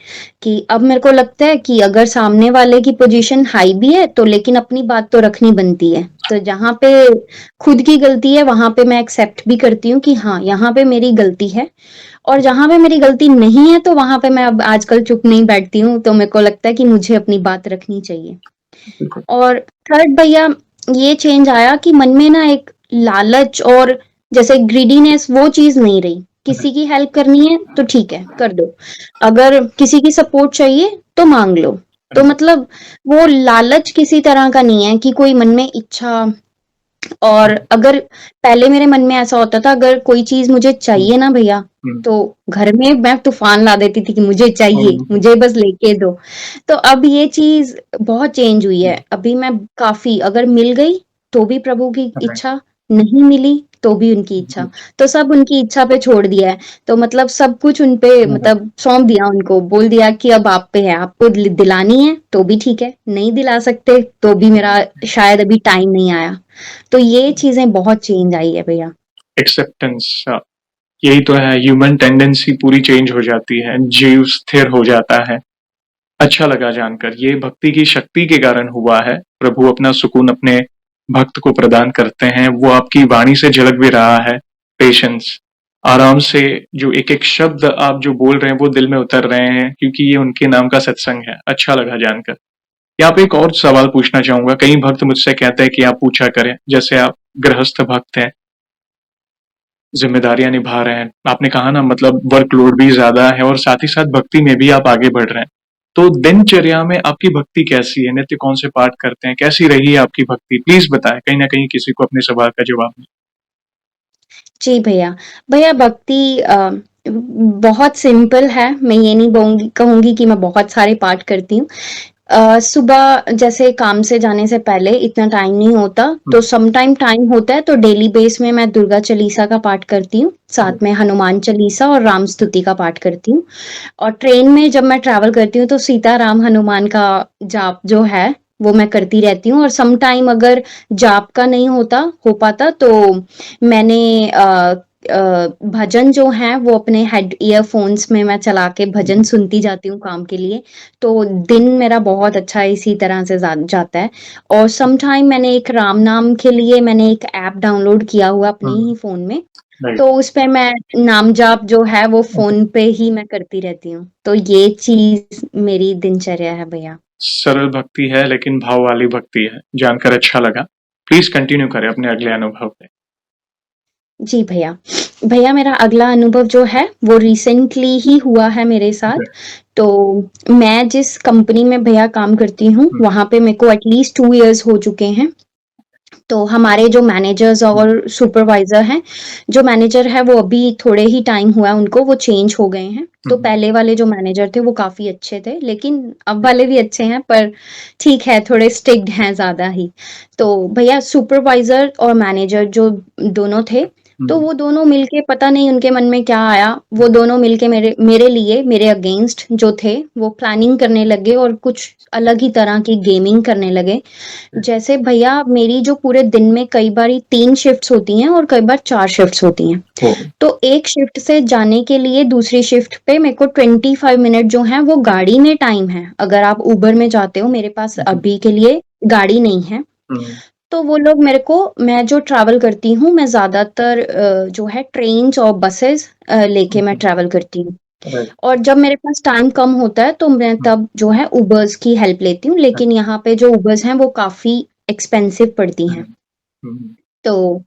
कि अब मेरे को लगता है कि अगर सामने वाले की पोज़ीशन हाई भी है, तो लेकिन अपनी बात तो रखनी बनती है। तो जहाँ पे खुद की गलती है, वहाँ पे मैं एक्सेप्ट भी करती हूँ कि हाँ, यहाँ पे मेरी गलती है और जहाँ पे मेरी गलती नहीं है, तो वहाँ पे मैं अब आजकल चुप नहीं बैठती हूँ, तो मेरे को लगता है कि मुझे अपनी बात रखनी चाहिए। बिल्कुल, और थर्ड भैया ये चेंज आया कि मन में ना एक लालच और जैसे ग्रीडीनेस वो चीज़ नहीं रही। राइट, किसी की हेल्प करनी है तो ठीक है, कर दो। अगर किसी की सपोर्ट चाहिए तो माँग लो। तो राइट, मतलब वो लालच किसी तरह का नहीं है कि कोई मन में इच्छा और अगर पहले मेरे मन में ऐसा होता था अगर कोई चीज़ मुझे हुँ, चाहिए ना भैया, हुँ, तो घर में मैं तूफ़ान ला देती थी कि मुझे चाहिए, हुँ, मुझे बस लेके दो। तो अब ये चीज़ बहुत चेंज हुई है। हुँ, अभी मैं काफ़ी अगर मिल गई, तो भी प्रभु की राइट, इच्छा, नहीं मिली, तो भी उनकी इच्छा। जी, तो सब उनकी इच्छा पे छोड़ दिया है। तो मतलब सब कुछ उन पे राइट, मतलब सौंप दिया उनको, बोल दिया कि अब आप पे है, आपको दिलानी है, तो भी ठीक है, नहीं दिला सकते, तो भी मेरा शायद अभी टाइम नहीं आया। तो ये चीज़ें बहुत चेंज आई है भैया। एक्सेप्टेंस यही तो है, ह्यूमन टेंडेंसी पूरी चेंज हो जाती है, जीव स्थिर हो जाता है। अच्छा लगा जानकर, ये भक्ति की शक्ति के कारण हुआ है, प्रभु अपना सुकून अपने भक्त को प्रदान करते हैं, वो आपकी वाणी से झलक भी रहा है, पेशेंस। आराम से जो एक-एक शब्द आप जो बोल रहे हैं, वो दिल में उतर रहे हैं, क्योंकि ये उनके नाम का सत्संग है। अच्छा लगा जानकर। यहाँ पे एक और सवाल पूछना चाहूँगा, कई भक्त मुझसे कहते हैं कि आप पूछा करें, जैसे आप गृहस्थ भक्त हैं, ज़िम्मेदारियाँ निभा रहे हैं। आपने कहा ना मतलब वर्कलोड भी ज़्यादा है और साथ ही साथ भक्ति में भी आप आगे बढ़ रहे हैं। तो दिनचर्या में आपकी भक्ति कैसी है? नित्य कौन से पाठ करते हैं? कैसी रही है आपकी भक्ति? प्लीज़ बताएँ, कहीं न कहीं किसी को अपने सवाल का जवाब मिले। जी भैया। भैया भक्ति बहुत सिंपल है, मैं ये नहीं कहूँगी कहूँगी कि मैं बहुत सारे पाठ करती हूँ। सुबह जैसे काम से जाने से पहले इतना टाइम नहीं होता, हुँ, तो सम टाइम होता है तो डेली बेस में मैं दुर्गा चालीसा का पाठ करती हूँ, हुँ, साथ में हनुमान चालीसा और राम स्तुति का पाठ करती हूँ। और ट्रेन में जब मैं ट्रैवल करती हूँ तो सीता राम हनुमान का जाप जो है, वो मैं करती रहती हूँ और सम टाइम अगर जाप का नहीं हो पाता तो मैंने भजन जो हैं वो अपने हेड ईयरफ़ोन्स में मैं चला के भजन हुँ, सुनती जाती हूँ काम के लिए, तो दिन मेरा बहुत अच्छा इसी तरह से जाता है। और सम टाइम मैंने एक राम नाम के लिए मैंने एक ऐप डाउनलोड किया हुआ अपने हुँ, ही फ़ोन में, राइट। तो उसपे मैं नाम जाप जो है वो ओके। फ़ोन पे ही मैं करती रहती हूँ। तो ये चीज़ मेरी दिनचर्या है भैया। सरल भक्ति है लेकिन भाव वाली भक्ति है, जानकर अच्छा लगा। प्लीज़ कंटिन्यू करें अपने अगले अनुभव पे। जी भैया। भैया मेरा अगला अनुभव जो है वो रिसेंटली ही हुआ है मेरे साथ। ओके। तो मैं जिस कंपनी में भैया काम करती हूँ, हुँ, वहाँ पे मेरे को एट लीस्ट 2 इयर्स हो चुके हैं। तो हमारे जो मैनेजर्स हुँ, और सुपरवाइज़र हैं, जो मैनेजर है वो अभी थोड़े ही टाइम हुआ है उनको, वो चेंज हो गए हैं। हुँ, तो हुँ, पहले वाले जो मैनेजर थे वो काफ़ी अच्छे थे, लेकिन अब वाले भी अच्छे हैं पर ठीक है, थोड़े स्ट्रिक्ट हैं ज़्यादा ही। तो भैया सुपरवाइज़र और मैनेजर जो दोनों थे, तो हुँ, वो दोनों मिलके पता नहीं उनके मन में क्या आया, वो दोनों मिलके मेरे मेरे लिए मेरे अगेंस्ट जो थे, वो प्लानिंग करने लगे और कुछ अलग ही तरह की गेमिंग करने लगे। जैसे भैया मेरी जो पूरे दिन में कई बारी 3 शिफ्ट्स होती हैं और कई बार 4 शिफ्ट्स होती हैं। ओह! तो एक शिफ्ट से जाने के लिए दूसरी शिफ्ट पे मेरे को 25 मिनट जो हैं वो गाड़ी में टाइम है। अगर आप उबर में जाते हो, मेरे पास हुँ, अभी के लिए गाड़ी नहीं है। हुँ, तो वो लोग मेरे को मैं जो ट्रैवल करती हूँ, मैं ज़्यादातर जो है ट्रेन्स और बसेज़ लेके मैं हुँ, ट्रैवल करती हूँ। राइट। और जब मेरे पास टाइम कम होता है, तो मैं हुँ, तब जो है उबर्स की हेल्प लेती हूँ, लेकिन यहाँ पे जो उबर्स हैं, वो काफ़ी एक्सपेंसिव पड़ती हुँ, हैं। हुँ, तो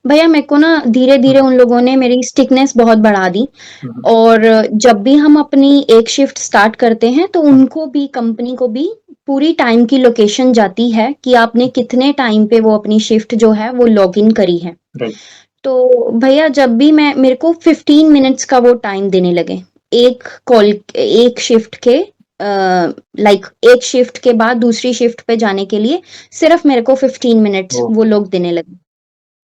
भैया मेरे को ना धीरे-धीरे हुँ, उन लोगों ने मेरी स्टिकनेस बहुत बढ़ा दी हुँ, और जब भी हम अपनी एक शिफ्ट स्टार्ट करते हैं, तो हुँ, उनको भी कंपनी को भी पूरी टाइम की लोकेशन जाती है कि आपने कितने टाइम पे वो अपनी शिफ्ट जो है वो लॉगिन करी है। राइट। तो भैया जब भी मैं मेरे को 15 मिनट्स का वो टाइम देने लगे। एक कॉल एक शिफ्ट के लाइक एक शिफ्ट के बाद दूसरी शिफ्ट पे जाने के लिए सिर्फ़ मेरे को 15 मिनट्स ओह! वो लोग देने लगे।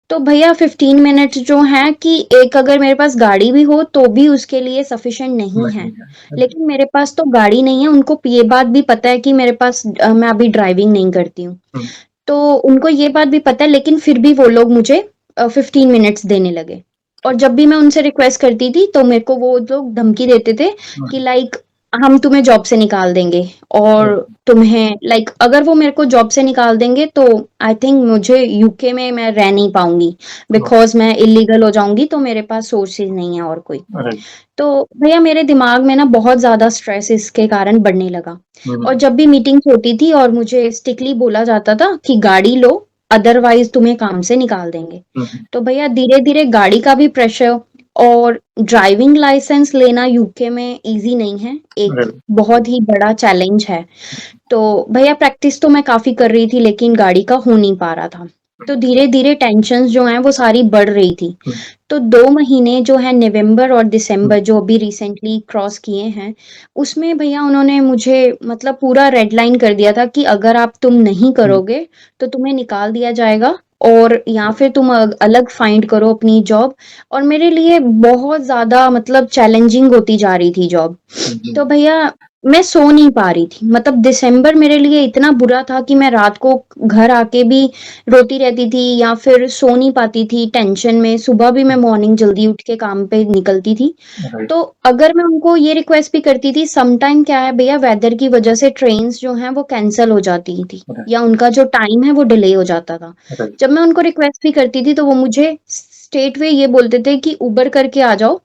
तो भैया 15 मिनट्स जो हैं कि एक अगर मेरे पास गाड़ी भी हो तो भी उसके लिए सफिशिएंट नहीं है। नहीं है। राइट। लेकिन मेरे पास तो गाड़ी नहीं है, उनको ये बात भी पता है कि मेरे पास मैं अभी ड्राइविंग नहीं करती हूँ। हुँ, तो उनको ये बात भी पता है लेकिन फिर भी वो लोग मुझे 15 मिनट्स देने लगे। और जब भी मैं उनसे रिक्वेस्ट करती थी तो मेरे को वो लोग धमकी देते थे हुँ, कि लाइक हम तुम्हें जॉब से निकाल देंगे और ओह! तुम्हें लाइक अगर वो मेरे को जॉब से निकाल देंगे तो आई थिंक मुझे यूके में मैं रह नहीं पाऊँगी ओह! बिकॉज़ मैं इल्लीगल हो जाऊँगी तो मेरे पास सोर्सेज़ नहीं है और कोई। राइट। तो भैया मेरे दिमाग में ना बहुत ज़्यादा स्ट्रेस इसके कारण बढ़ने लगा हुँ, और हुँ, जब भी मीटिंग्स होती थी और मुझे स्ट्रिक्टली बोला जाता था कि गाड़ी लो, अदरवाइज़ तुम्हें काम से निकाल देंगे। हुँ, हुँ, तो भैया धीरे-धीरे गाड़ी का भी प्रेशर और ड्राइविंग लाइसेंस लेना यूके में ईज़ी नहीं है, एक राइट। बहुत ही बड़ा चैलेंज है। तो भैया प्रैक्टिस तो मैं काफ़ी कर रही थी लेकिन गाड़ी का हो नहीं पा रहा था। तो धीरे-धीरे टेंशन्स जो हैं वो सारी बढ़ रही थी। हुँ, तो 2 महीने जो है नवंबर और हुँ, दिसंबर जो अभी रिसेंटली क्रॉस किए हैं, उसमें भैया उन्होंने मुझे मतलब पूरा रेड लाइन कर दिया था कि अगर आप तुम नहीं हुँ, करोगे, तो तुम्हें निकाल दिया जाएगा और या फिर तुम अलग फाइंड करो अपनी जॉब और मेरे लिए बहुत ज़्यादा मतलब चैलेंजिंग होती जा रही थी जॉब। हुँ, तो हुँ, भैया मैं सो नहीं पा रही थी। मतलब दिसंबर मेरे लिए इतना बुरा था कि मैं रात को घर आके भी रोती रहती थी या फिर सो नहीं पाती थी टेंशन में। सुबह भी मैं मॉर्निंग जल्दी उठ के काम पे निकलती थी। राइट। तो अगर मैं उनको ये रिक्वेस्ट भी करती थी सम टाइम क्या है भैया वेदर की वज़ह से ट्रेन्स जो हैं वो कैंसल हो जाती थी राइट, या उनका जो टाइम है वो डिले हो जाता था। राइट। जब मैं उनको रिक्वेस्ट भी करती थी तो वो मुझे स्ट्रेट वे ये बोलते थे कि उबर करके आ जाओ,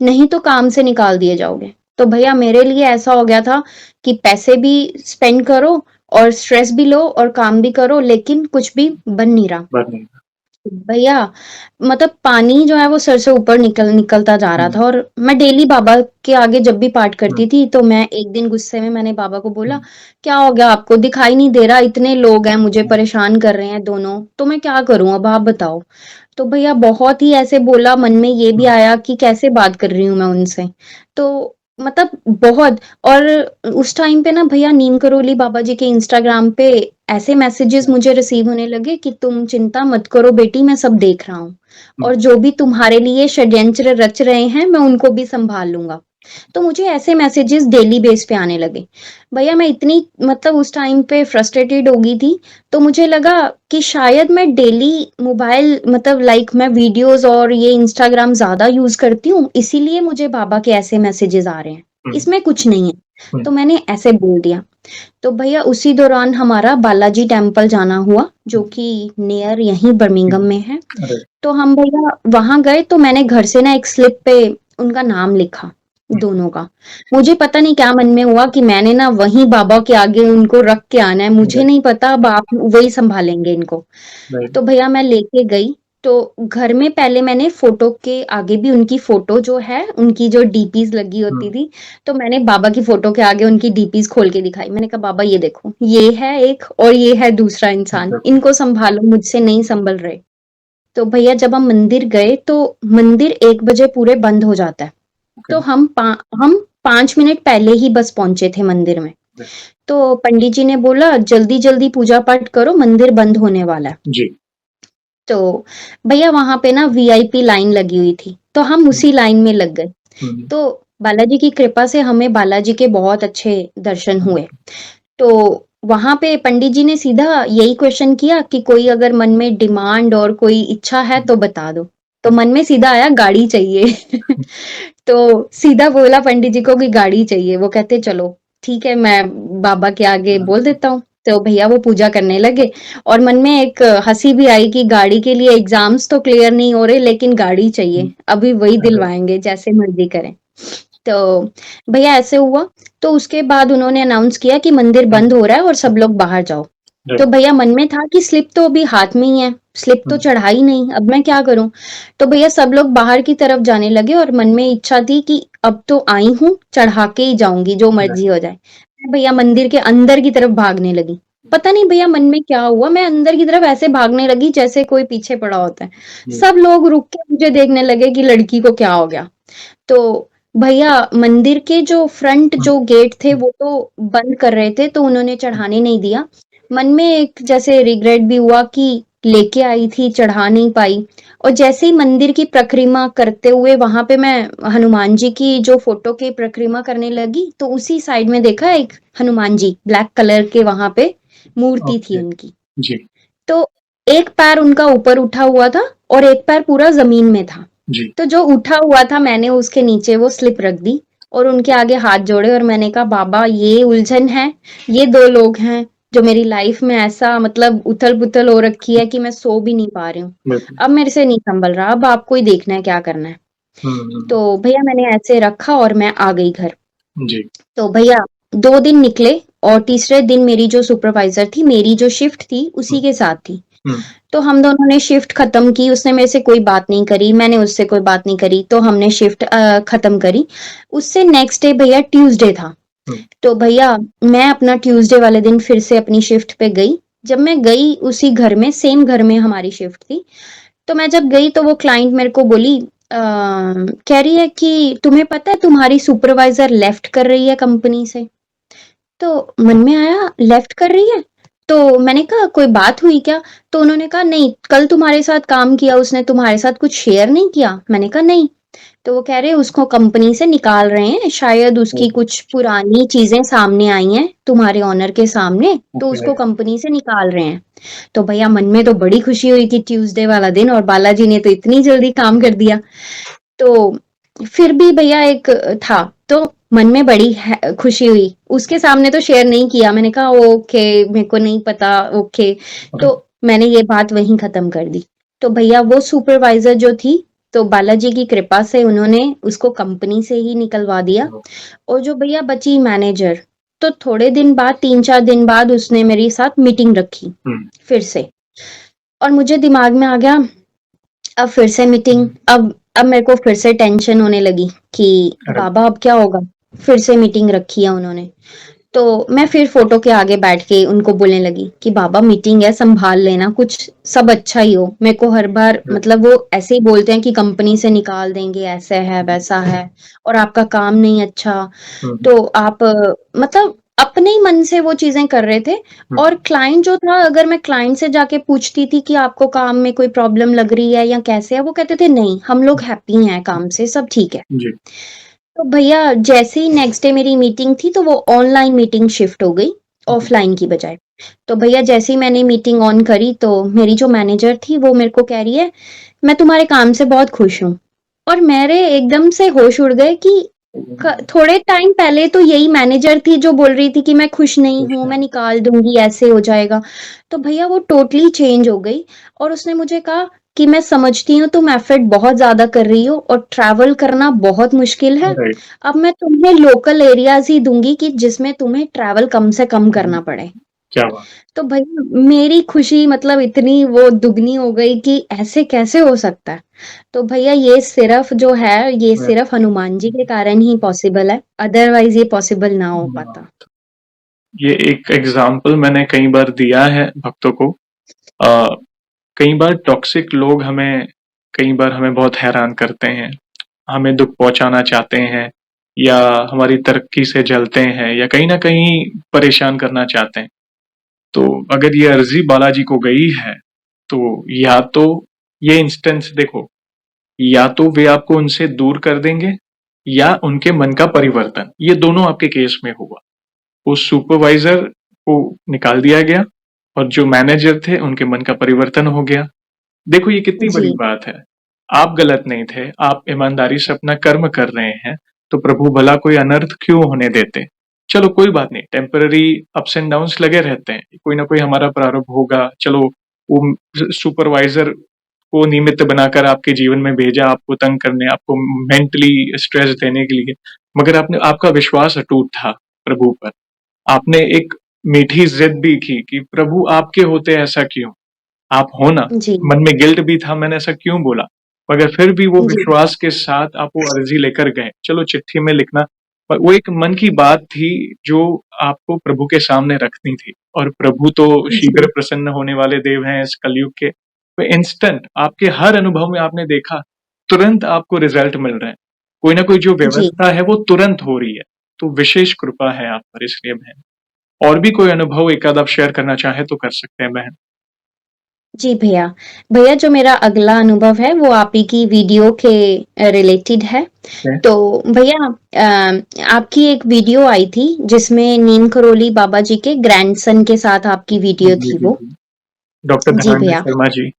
नहीं तो काम से निकाल दिए जाओगे। तो भैया मेरे लिए ऐसा हो गया था कि पैसे भी स्पेंड करो और स्ट्रेस भी लो और काम भी करो लेकिन कुछ भी बन नहीं रहा। बर्निंग। भैया मतलब पानी जो है वो सर से ऊपर निकलता जा रहा हुँ, था और मैं डेली बाबा के आगे जब भी पाठ हुँ, करती थी तो मैं एक दिन गुस्से में मैंने बाबा को बोला, हुँ, "क्या हो गया आपको? दिखाई नहीं दे रहा? इतने लोग हैं मुझे हुँ, परेशान कर रहे हैं दोनों, तो मैं क्या करूँ अब आप बताओ?" तो भैया बहुत ही ऐसे बोला मन में ये भी हुँ, आया कि कैसे बात कर रही हूँ मैं उनसे। तो मतलब बहुत। और उस टाइम पे ना भैया नीम करोली बाबा जी के इंस्टाग्राम पे ऐसे मैसेजेस मुझे रिसीव होने लगे कि तुम चिंता मत करो बेटी, मैं सब देख रहा हूँ हुँ, और जो भी तुम्हारे लिए षड्यंत्र रच रहे हैं मैं उनको भी संभाल लूंगा। तो मुझे ऐसे मैसेजेस डेली बेस पे आने लगे। भैया मैं इतनी मतलब उस टाइम पे फ्रस्ट्रेटेड हो गई थी, तो मुझे लगा कि शायद मैं डेली मोबाइल मतलब लाइक मैं वीडियोस और ये इंस्टाग्राम ज़्यादा यूज़ करती हूँ, इसीलिए मुझे बाबा के ऐसे मैसेजेस आ रहे हैं, हुँ, इसमें कुछ नहीं है। हुँ, तो मैंने ऐसे बोल दिया। तो भैया उसी दौरान हमारा बालाजी टेम्पल जाना हुआ, जो हुँ, कि नियर यहीं बर्मिंघम हुँ, में है। अरे! तो हम भैया वहाँ गए तो मैंने घर से ना एक स्लिप पे उनका नाम लिखा, हुँ, दोनों का। मुझे पता नहीं क्या मन में हुआ कि मैंने ना वहीं बाबा के आगे उनको रख के आना है, मुझे राइट, नहीं पता अब आप वही सँभालेंगे इनको। राइट, तो भैया मैं लेके गई, तो घर में पहले मैंने फ़ोटो के आगे भी उनकी फ़ोटो जो है, उनकी जो डीपीज़ लगी हुँ, होती थी, तो मैंने बाबा की फ़ोटो के आगे उनकी डीपीज़ खोल के दिखाई। मैंने कहा बाबा ये देखो, ये है एक और ये है दूसरा इंसान, एग्ज़ैक्टली, इनको सँभालो मुझसे नहीं सँभल रहे। तो भैया जब हम मंदिर गए तो मंदिर 1 बजे पूरे बंद हो जाता है। ओके, तो हम 5 मिनट पहले ही बस पहुँचे थे मंदिर में। राइट, तो पंडित जी ने बोला जल्दी-जल्दी पूजा पाठ करो, मंदिर बंद होने वाला है। जी, तो भैया वहाँ पे ना वीआईपी लाइन लगी हुई थी, तो हम हुँ, उसी लाइन में लग गए। हुँ, तो बालाजी की कृपा से हमें बालाजी के बहुत अच्छे दर्शन हुँ, हुए। तो वहाँ पे पंडित जी ने सीधा यही क्वेश्चन किया कि कोई अगर मन में डिमांड और कोई इच्छा है हुँ, तो बता दो। तो हुँ, मन में सीधा आया गाड़ी चाहिए। हुँ, तो सीधा बोला पंडित जी को कि गाड़ी चाहिए। वो कहते चलो ठीक है मैं बाबा के आगे बोल देता हूँ। तो भैया वो पूजा करने लगे और मन में एक हँसी भी आई कि गाड़ी के लिए एग्ज़ाम्स तो क्लियर नहीं हो रहे लेकिन गाड़ी हुँ, चाहिए। अभी वही अरे! दिलवाएँगे जैसे मर्ज़ी करें। तो भैया ऐसे हुआ, तो उसके बाद उन्होंने अनाउंस किया कि मंदिर हुँ, बंद हो रहा है और सब लोग बाहर जाओ। तो राइट, भैया मन में था कि स्लिप तो अभी हाथ में ही है, स्लिप हुँ, तो चढ़ा ही नहीं, अब मैं क्या करूँ? तो भैया सब लोग बाहर की तरफ जाने लगे और मन में इच्छा थी कि अब तो आई हूँ, चढ़ा के ही जाऊँगी, जो राइट, मर्ज़ी हो जाए। मैं भैया मंदिर के अंदर की तरफ भागने लगी। पता नहीं भैया मन में क्या हुआ, मैं अंदर की तरफ ऐसे भागने लगी जैसे कोई पीछे पड़ा होता है। राइट, सब लोग रुक के मुझे देखने लगे कि लड़की को क्या हो गया? तो भैया मंदिर के जो फ्रंट हुँ, जो गेट थे हुँ, वो तो बंद कर रहे थे तो उन्होंने चढ़ाने नहीं दिया। मन में एक जैसे रिग्रेट भी हुआ कि लेके आई थी, चढ़ा नहीं पाई। और जैसे ही मंदिर की परिक्रमा करते हुए वहाँ पे मैं हनुमान जी की जो फ़ोटो की परिक्रमा करने लगी, तो उसी साइड में देखा एक हनुमान जी ब्लैक कलर के वहाँ पे मूर्ति थी ओके, उनकी। जी, तो एक पैर उनका ऊपर उठा हुआ था और एक पैर पूरा ज़मीन में था। जी, तो जो उठा हुआ था मैंने उसके नीचे वो स्लिप रख दी और उनके आगे हाथ जोड़े और मैंने कहा बाबा ये उलझन है, ये 2 लोग हैं जो मेरी लाइफ में ऐसा मतलब उथल-पुथल हो रखी है कि मैं सो भी नहीं पा रही हूँ। बिल्कुल, अब मेरे से नहीं सँभल रहा, अब आपको ही देखना है क्या करना है। हुँ, हुँ, तो भैया मैंने ऐसे रखा और मैं आ गई घर। जी, तो भैया 2 दिन निकले और तीसरे दिन मेरी जो सुपरवाइज़र थी, मेरी जो शिफ्ट थी हुँ, उसी के साथ थी। हुँ, तो हम दोनों ने शिफ्ट खत्म की, उसने मेरे से कोई बात नहीं करी, मैंने उससे कोई बात नहीं करी, तो हमने शिफ्ट खत्म करी। उससे नेक्स्ट डे भैया ट्यूसडे था, हुँ, तो भैया मैं अपना ट्यूसडे वाले दिन फिर से अपनी शिफ्ट पे गई। जब मैं गई उसी घर में, सेम घर में हमारी शिफ्ट थी, तो मैं जब गई तो वो क्लाइंट मेरे को बोली कह रही है कि तुम्हें पता है तुम्हारी सुपरवाइज़र लेफ्ट कर रही है कंपनी से। तो मन में आया लेफ्ट कर रही है? तो मैंने कहा कोई बात हुई क्या? तो उन्होंने कहा नहीं, कल तुम्हारे साथ काम किया उसने तुम्हारे साथ कुछ शेयर नहीं किया? मैंने कहा नहीं। तो वो कह रहे उसको कंपनी से निकाल रहे हैं, शायद उसकी ओके, कुछ पुरानी चीज़ें सामने आई हैं तुम्हारे ओनर के सामने, तो ओके, उसको कंपनी से निकाल रहे हैं। तो भैया मन में तो बड़ी खुशी हुई कि ट्यूसडे वाला दिन और बालाजी ने तो इतनी जल्दी काम कर दिया। तो फिर भी भैया एक था, तो मन में बड़ी खुशी हुई। उसके सामने तो शेयर नहीं किया, मैंने कहा ओके मेरे को नहीं पता, ओके। ओके, तो मैंने ये बात वहीं खत्म कर दी। तो भैया वो सुपरवाइजर जो थी, तो बालाजी की कृपा से उन्होंने उसको कंपनी से ही निकलवा दिया। वाओ! और जो भैया बची मैनेजर, तो थोड़े दिन बाद 3-4 दिन बाद उसने मेरे साथ मीटिंग रखी, हुँ, फिर से। और मुझे दिमाग में आ गया अब फिर से मीटिंग, हुँ, अब मेरे को फिर से टेंशन होने लगी कि राइट, बाबा अब क्या होगा? फिर से मीटिंग रखी है उन्होंने। तो मैं फिर फ़ोटो के आगे बैठ के उनको बोलने लगी कि बाबा मीटिंग है, सँभाल लेना, कुछ सब अच्छा ही हो। मेरे को हर बार राइट। मतलब वो ऐसे ही बोलते हैं कि कंपनी से निकाल देंगे, ऐसे है, वैसा है और आपका काम नहीं अच्छा। हुँ, हुँ, तो आप मतलब अपने ही मन से वो चीज़ें कर रहे थे हुँ, और क्लाइंट जो था अगर मैं क्लाइंट से जाके पूछती थी कि आपको काम में कोई प्रॉब्लम लग रही है या कैसे है? वो कहते थे नहीं, हम लोग हैप्पी हैं काम से, सब ठीक है। जी। तो भैया जैसे ही नेक्स्ट डे मेरी मीटिंग थी तो वो ऑनलाइन मीटिंग शिफ्ट हो गई, हुँ, ऑफलाइन की बजाय। तो भैया जैसे ही मैंने मीटिंग ऑन करी तो मेरी जो मैनेजर थी वो मेरे को कह रही है, "मैं तुम्हारे काम से बहुत खुश हूँ।" और मेरे एकदम से होश उड़ गए कि थोड़े टाइम पहले तो यही मैनेजर थी जो बोल रही थी कि मैं खुश नहीं हूँ, मैं निकाल दूँगी, ऐसे हो जाएगा। तो भैया वो टोटली चेंज हो गई और उसने मुझे कहा कि मैं समझती हूँ तुम एफर्ट बहुत ज़्यादा कर रही हो और ट्रैवल करना बहुत मुश्किल है। राइट। अब मैं तुम्हें लोकल एरियाज़ ही दूँगी कि जिसमें तुम्हें ट्रैवल कम से कम हुँ, करना पड़े। क्या बात! तो भई मेरी खुशी मतलब इतनी वो दुगनी हो गई कि ऐसे कैसे हो सकता है? तो भैया ये सिर्फ़ जो है, ये हाँ, सिर्फ़ हनुमान जी के कारण ही पॉसिबल है, अदरवाइज़ ये पॉसिबल ना हो हाँ। पाता। ये एक एग्ज़ाम्पल मैंने कई बार दिया है भक्तों को। अ, कई बार टॉक्सिक लोग हमें कई बार हमें बहुत हैरान करते हैं, हमें दुःख पहुँचाना चाहते हैं या हमारी तरक्की से जलते हैं या कहीं न कहीं परेशान करना चाहते हैं। तो अगर ये अर्ज़ी बालाजी को गई है, तो या तो ये इंस्टेंस देखो, या तो वे आपको उनसे दूर कर देंगे या उनके मन का परिवर्तन, ये दोनों आपके केस में हुआ। उस सुपरवाइज़र को निकाल दिया गया और जो मैनेजर थे उनके मन का परिवर्तन हो गया। देखो ये कितनी बड़ी जी, बात है। आप गलत नहीं थे, आप ईमानदारी से अपना कर्म कर रहे हैं, तो प्रभु भला कोई अनर्थ क्यों होने देते? चलो कोई बात नहीं, टेम्परेरी अप्स एंड डाउन्स लगे रहते हैं, कोई ना कोई हमारा प्रारब्ध होगा, चलो वो सुपरवाइज़र को निमित्त बनाकर आपके जीवन में भेजा आपको तंग करने, आपको मेंटली स्ट्रेस देने के लिए, मगर आपने आपका विश्वास अटूट था प्रभु पर। आपने एक मीठी ज़िद भी की कि प्रभु आपके होते ऐसा क्यों? आप हो ना, जी, मन में गिल्ट भी था मैंने ऐसा क्यों बोला? मगर फिर भी वो जी, विश्वास के साथ आप वो अर्ज़ी लेकर गए। चलो चिट्ठी में लिखना पर वो एक मन की बात थी जो आपको प्रभु के सामने रखनी थी और प्रभु तो शीघ्र जी, प्रसन्न होने वाले देव हैं इस कलयुग के। तो इंस्टेंट आपके हर अनुभव में आपने देखा, तुरंत आपको रिज़ल्ट मिल रहे हैं। कोई ना कोई जो जी। व्यवस्था है वो तुरंत हो रही है। तो विशेष कृपा है आप पर इसलिए बहन। और भी कोई अनुभव एक आध आप शेयर करना चाहें तो कर सकते हैं बहन। जी भैया। भैया जो मेरा अगला अनुभव है वो आप ही की वीडियो के रिलेटेड है। है। तो भैया आपकी एक वीडियो आई थी जिसमें नीम करोली बाबा जी के ग्रैंडसन के साथ आपकी वीडियो जी, थी जी, वो। जी। डॉक्टर जी धर्मेंद्र भैया। शर्मा जी।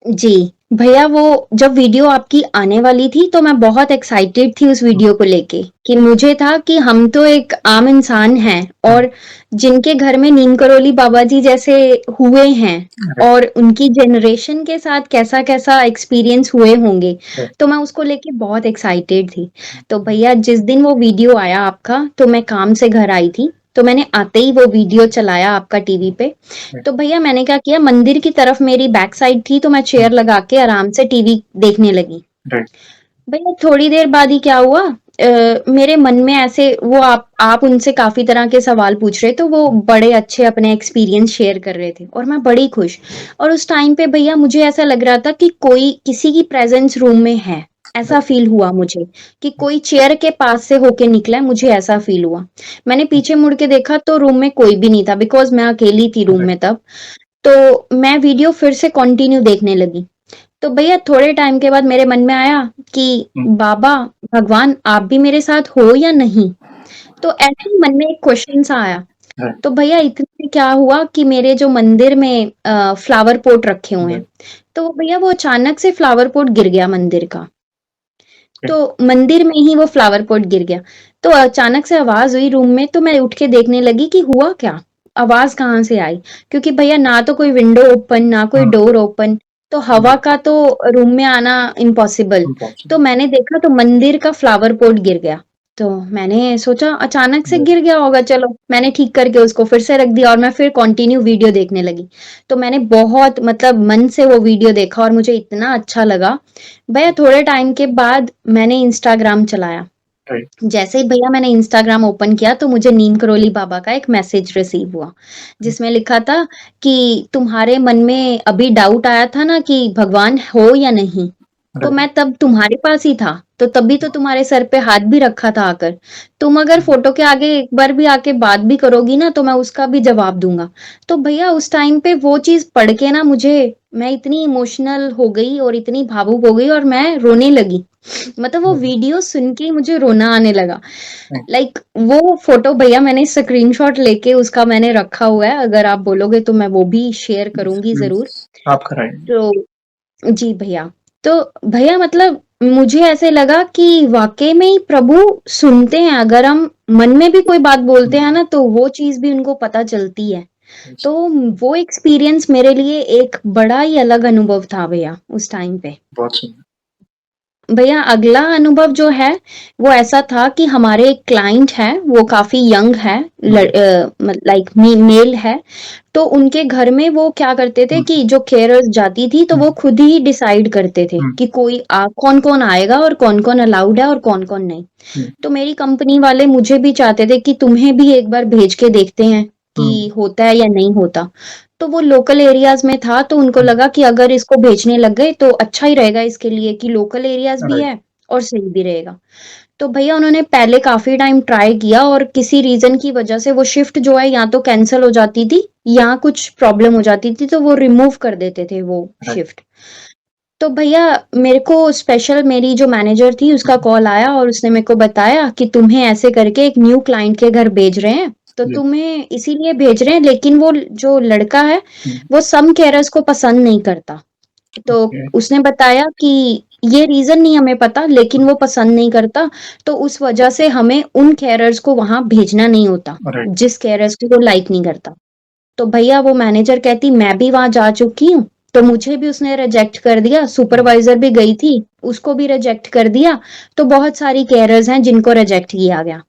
जी, भैया वो जब वीडियो आपकी आने वाली थी तो मैं बहुत एक्साइटेड थी उस हुँ, वीडियो को लेके, कि मुझे था कि हम तो एक आम इंसान हैं हुँ, और जिनके घर में नीम करोली बाबा जी जैसे हुए हैं राइट, और उनकी जनरेशन के साथ कैसा-कैसा एक्सपीरियंस हुए होंगे, राइट, तो मैं उसको लेके बहुत एक्साइटेड थी। तो भैया जिस दिन वो वीडियो आया आपका, तो मैं काम से घर आई थी, तो मैंने आते ही वो वीडियो चलाया आपका टीवी पे राइट, तो भैया मैंने क्या किया मंदिर की तरफ मेरी बैक साइड थी तो मैं हुँ, चेयर लगा के आराम से टीवी देखने लगी। राइट, भैया थोड़ी देर बाद ही क्या हुआ मेरे मन में ऐसे वो आप उनसे काफ़ी तरह के सवाल पूछ रहे तो वो बड़े अच्छे अपने एक्सपीरियंस शेयर कर रहे थे और मैं बड़ी खुश और उस टाइम पे भैया मुझे ऐसा लग रहा था कि कोई किसी की प्रेज़ेंस रूम में है। ऐसा राइट, फ़ील हुआ मुझे कि कोई चेयर के पास से होके निकला है, मुझे ऐसा फ़ील हुआ। मैंने हुँ, पीछे मुड़ के देखा तो रूम में कोई भी नहीं था बिकॉज़ मैं अकेली थी रूम राइट, में तब। तो मैं वीडियो फिर से कंटिन्यू देखने लगी। तो भैया थोड़े टाइम के बाद मेरे मन में आया कि हुँ, बाबा, भगवान आप भी मेरे साथ हो या नहीं? तो ऐसे ही मन में एक क्वेश्चन सा आया। राइट, तो भैया इतने में क्या हुआ कि मेरे जो मंदिर में फ्लावर पॉट रखे हुए हैं, राइट, तो वो भैया वो अचानक से फ्लावर पॉट गिर गया मंदिर का। ओके, तो मंदिर में ही वो फ्लावर पॉट गिर गया। तो अचानक से आवाज़ हुई रूम में तो मैं उठ के देखने लगी कि हुआ क्या? आवाज़ कहाँ से आई? क्योंकि भैया ना तो कोई विंडो ओपन, ना कोई हुँ, डोर ओपन, तो हवा राइट, का तो रूम में आना इम्पॉसिबल। तो इम्पॉसिबल, मैंने देखा तो मंदिर का फ्लावर पॉट गिर गया। तो मैंने सोचा अचानक से राइट, गिर गया होगा चलो, मैंने ठीक करके उसको फिर से रख दिया और मैं फिर कंटिन्यू वीडियो देखने लगी। तो मैंने बहुत मतलब मन से वो वीडियो देखा और मुझे इतना अच्छा लगा। भैया थोड़े टाइम के बाद मैंने इंस्टाग्राम चलाया। राइट। जैसे ही भैया मैंने इंस्टाग्राम ओपन किया तो मुझे नीम करोली बाबा का एक मैसेज रिसीव हुआ, जिसमें लिखा था कि तुम्हारे मन में अभी डाउट आया था ना कि भगवान हो या नहीं, तो राइट। मैं तब तुम्हारे पास ही था, तो तभी तो तुम्हारे सर पे हाथ भी रखा था आकर। तुम अगर फोटो के आगे एक बार भी आके बात भी करोगी ना तो मैं उसका भी जवाब दूँगा। तो भैया उस टाइम पे वो चीज़ पढ़ के ना मैं इतनी इमोशनल हो गई और इतनी भावुक हो गई और मैं रोने लगी। मतलब वो वीडियो सुन के ही मुझे रोना आने लगा। राइट। लाइक वो फ़ोटो भैया मैंने स्क्रीनशॉट लेके उसका मैंने रखा हुआ है, अगर आप बोलोगे तो मैं वो भी शेयर करूँगी प्लीज़ ज़रूर। आप कराइए। तो जी भैया। तो भैया मतलब मुझे ऐसे लगा कि वाक़ई में ही प्रभु सुनते हैं, अगर हम मन में भी कोई बात बोलते हैं ना तो वो चीज़ भी उनको पता चलती है। तो वो एक्सपीरियंस मेरे लिए एक बड़ा ही अलग अनुभव था भैया उस टाइम पे। बहुत सुंदर। भैया अगला अनुभव जो है, वो ऐसा था कि हमारे एक क्लाइंट हैं, वो काफ़ी यंग है, लाइक मेल है, तो उनके घर में वो क्या करते थे कि जो केयरर्स जाती थी, तो वो खुद ही डिसाइड करते थे कि कौन-कौन आएगा और कौन-कौन अलाउड है और कौन-कौन नहीं। तो मेरी कंपनी वाले मुझे भी चाहते थे कि तुम्हें भी एक बार भेज के देखते हैं कि होता है या नहीं होता। तो वो लोकल एरियाज़ में था तो उनको लगा कि अगर इसको भेजने लग गए तो अच्छा ही रहेगा इसके लिए कि लोकल एरियाज़ भी राइट। है और सही भी रहेगा। तो भैया उन्होंने पहले काफ़ी टाइम ट्राई किया और किसी रीज़न की वज़ह से वो शिफ्ट जो है या तो कैंसल हो जाती थी या कुछ प्रॉब्लम हो जाती थी तो वो रिमूव कर देते थे वो राइट। शिफ्ट। तो भैया मेरे को स्पेशल मेरी जो मैनेजर थी उसका कॉल आया और उसने मेरे को बताया कि तुम्हें ऐसे करके एक न्यू क्लाइंट के घर भेज रहे हैं, तो जी। तुम्हें इसीलिए भेज रहे हैं लेकिन वो जो लड़का है, वो सम केयरर्स को पसंद नहीं करता। तो ओके। उसने बताया कि ये रीज़न नहीं हमें पता लेकिन वो पसंद नहीं करता, तो उस वजह से हमें उन केयरर्स को वहाँ भेजना नहीं होता, राइट। जिस केयरर्स को वो लाइक नहीं करता। तो भैया वो मैनेजर कहती मैं भी वहाँ जा चुकी हूँ, तो मुझे भी उसने रिजेक्ट कर दिया, सुपरवाइज़र भी गई थी, उसको भी रिजेक्ट कर दिया, तो बहुत सारी केयरर्स हैं जिनको रिजेक्ट किया गया।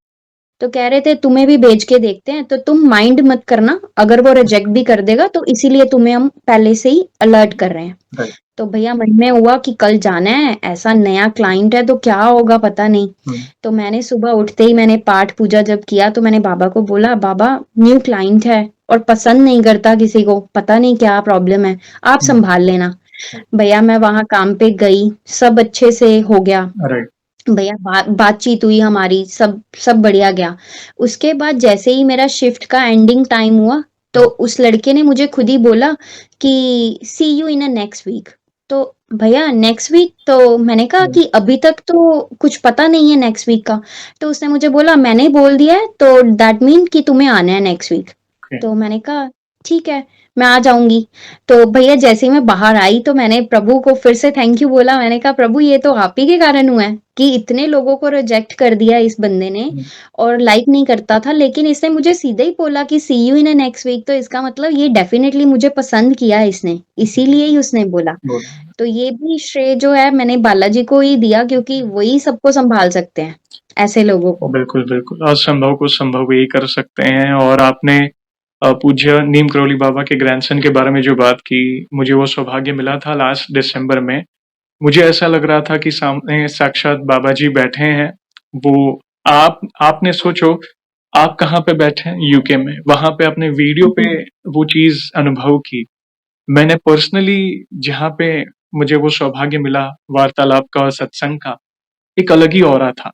तो कह रहे थे तुम्हें भी भेज के देखते हैं, तो तुम माइंड मत करना, अगर वो रिजेक्ट भी कर देगा तो इसीलिए तुम्हें हम पहले से ही अलर्ट कर रहे हैं। राइट। तो भैया मन में हुआ कि कल जाना है, ऐसा नया क्लाइंट है तो क्या होगा पता नहीं। तो मैंने सुबह उठते ही मैंने पाठ पूजा जब किया तो मैंने बाबा को बोला, बाबा न्यू क्लाइंट है और पसंद नहीं करता किसी को, पता नहीं क्या प्रॉब्लम है, आप संभाल लेना। भैया मैं वहाँ काम पे गई, सब अच्छे से हो गया। राइट। भैया बातचीत हुई हमारी, सब सब बढ़िया गया। उसके बाद जैसे ही मेरा शिफ्ट का एंडिंग टाइम हुआ, तो उस लड़के ने मुझे खुद ही बोला कि see you in a next week. तो भैया नेक्स्ट वीक, तो मैंने कहा कि अभी तक तो कुछ पता नहीं है नेक्स्ट वीक का। तो उसने मुझे बोला मैंने बोल दिया है तो दैट मीन कि तुम्हें आना है नेक्स्ट वीक। तो मैंने कहा ठीक है, मैं आ जाऊँगी। तो भैया जैसे ही मैं बाहर आई तो मैंने प्रभु को फिर से थैंक यू बोला। मैंने कहा प्रभु ये तो आप ही के कारण हुआ है कि इतने लोगों को रिजेक्ट कर दिया इस बंदे ने और लाइक नहीं करता था, लेकिन इसने मुझे सीधे ही बोला कि see you in a next week, तो इसका मतलब ये डेफिनिटली मुझे पसंद किया है इसने, इसीलिए ही उसने बोला। तो ये भी श्रेय जो है मैंने बालाजी को ही दिया क्योंकि वही सबको सँभाल सकते हैं, ऐसे लोगों को। बिल्कुल, बिल्कुल। असंभव को संभव यही कर सकते हैं और आपने पूज्य नीम करोली बाबा के ग्रैंडसन के बारे में जो बात की, मुझे वो सौभाग्य मिला था लास्ट दिसंबर में। मुझे ऐसा लग रहा था कि सामने साक्षात बाबा जी बैठे हैं। वो आपने सोचो आप कहाँ पे बैठे हैं? यूके में। वहाँ पे आपने वीडियो पे वो चीज़ अनुभव की। मैंने पर्सनली जहाँ पे मुझे वो सौभाग्य मिला वार्तालाप का और सत्संग का, एक अलग ही ऑरा था।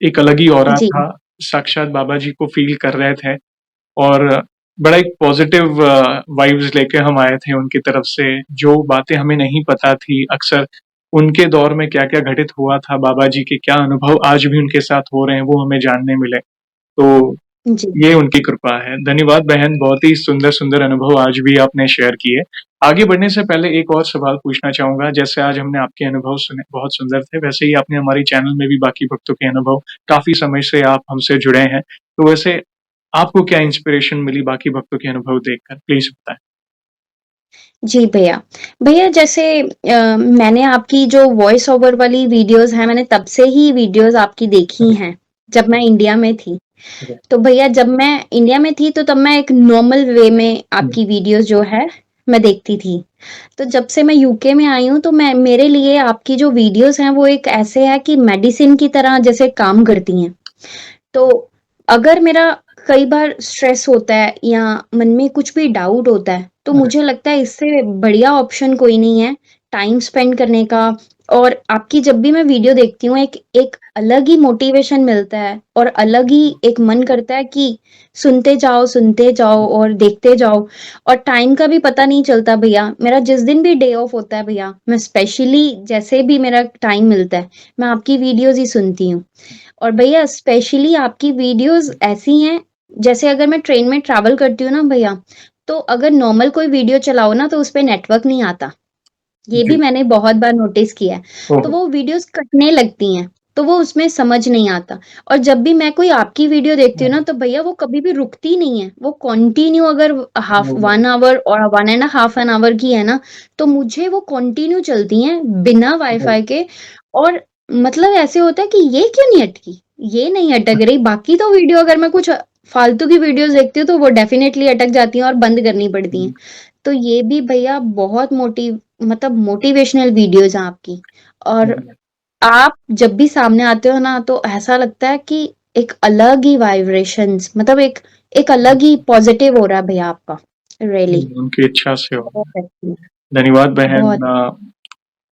एक अलग ही ऑरा जी, था। साक्षात बाबा जी को फ़ील कर रहे थे और बड़ा एक पॉज़िटिव वाइब्स लेके हम आए थे उनकी तरफ से, जो बातें हमें नहीं पता थी। अक्सर उनके दौर में क्या-क्या घटित हुआ था, बाबा जी के क्या अनुभव आज भी उनके साथ हो रहे हैं, वो हमें जानने मिले। तो जी। ये उनकी कृपा है। धन्यवाद बहन, बहुत ही सुंदर-सुंदर अनुभव आज भी आपने शेयर किए। आगे बढ़ने से पहले एक और सवाल पूछना चाहूँगा, जैसे आज हमने आपके अनुभव सुने, बहुत सुंदर थे, वैसे ही आपने हमारे चैनल में भी बाकी भक्तों के अनुभव काफ़ी समय से आप हमसे जुड़े हैं। तो वैसे आपको क्या इंस्पिरेशन मिली बाकी भक्तों के अनुभव देखकर? प्लीज़ बताएँ। जी भैया। भैया जैसे मैंने आपकी जो वॉइस ओवर वाली वीडियोज़ हैं, मैंने तब से ही वीडियोज़ आपकी देखी हैं, जब मैं इंडिया में थी। तो भैया जब मैं इंडिया में थी तो तब मैं एक नॉर्मल वे में आपकी वीडियोज़ जो है, मैं देखती थी। तो जब से मैं यूके में आई हूँ तो मैं मेरे लिए आपकी जो वीडियोज़ हैं वो एक ऐसे हैं कि मेडिसिन की तरह जैसे काम करती हैं। तो अगर मेरा कई बार स्ट्रेस होता है या मन में कुछ भी डाउट होता है, तो मुझे लगता है इससे बढ़िया ऑप्शन कोई नहीं है, टाइम स्पेंड करने का और आपकी जब भी मैं वीडियो देखती हूँ, एक एक अलग ही मोटिवेशन मिलता है और अलग ही एक मन करता है कि सुनते जाओ और देखते जाओ और टाइम का भी पता नहीं चलता भैया। मेरा जिस दिन भी डे ऑफ होता है भैया, मैं स्पेशली जैसे भी मेरा टाइम मिलता है, मैं आपकी वीडियोज़ ही सुनती हूँ। और भैया स्पेशली आपकी वीडियोज़ ऐसी हैं, जैसे अगर मैं ट्रेन में ट्रैवल करती हूँ ना भैया, तो अगर नॉर्मल कोई वीडियो चलाओ ना तो उसपे नेटवर्क नहीं आता। ये भी जी। मैंने बहुत बार नोटिस किया है। तो ओह! वो वीडियोज़ कटने लगती हैं, तो वो उसमें समझ नहीं आता। और जब भी मैं कोई आपकी वीडियो देखती हूँ ना तो भैया वो कभी भी रुकती नहीं है। वो कंटिन्यू अगर हाफ ओह! 1 आवर और 1 एंड हाफ एन आवर की है ना, तो मुझे वो कंटिन्यू चलती हैं बिना ओह! वाई-फाई के और मतलब ऐसे होता है कि ये क्यों नहीं अटकी? ये नहीं अटक रही, बाकी तो वीडियो अगर मैं कुछ फालतू की वीडियोज़ देखती हूँ तो वो डेफ़िनेटली अटक जाती हैं और बंद करनी पड़ती हैं। तो ये भी भैया बहुत मतलब मोटिवेशनल वीडियोज़ हैं आपकी और आप जब भी सामने आते हो ना तो ऐसा लगता है कि एक अलग ही वाइब्रेशंस मतलब एक एक अलग ही पॉजिटिव हो रहा है भैया आपका रियली उनकी इच्छा से हो। बहुत अच्छी धन्यवाद बहन। बहुत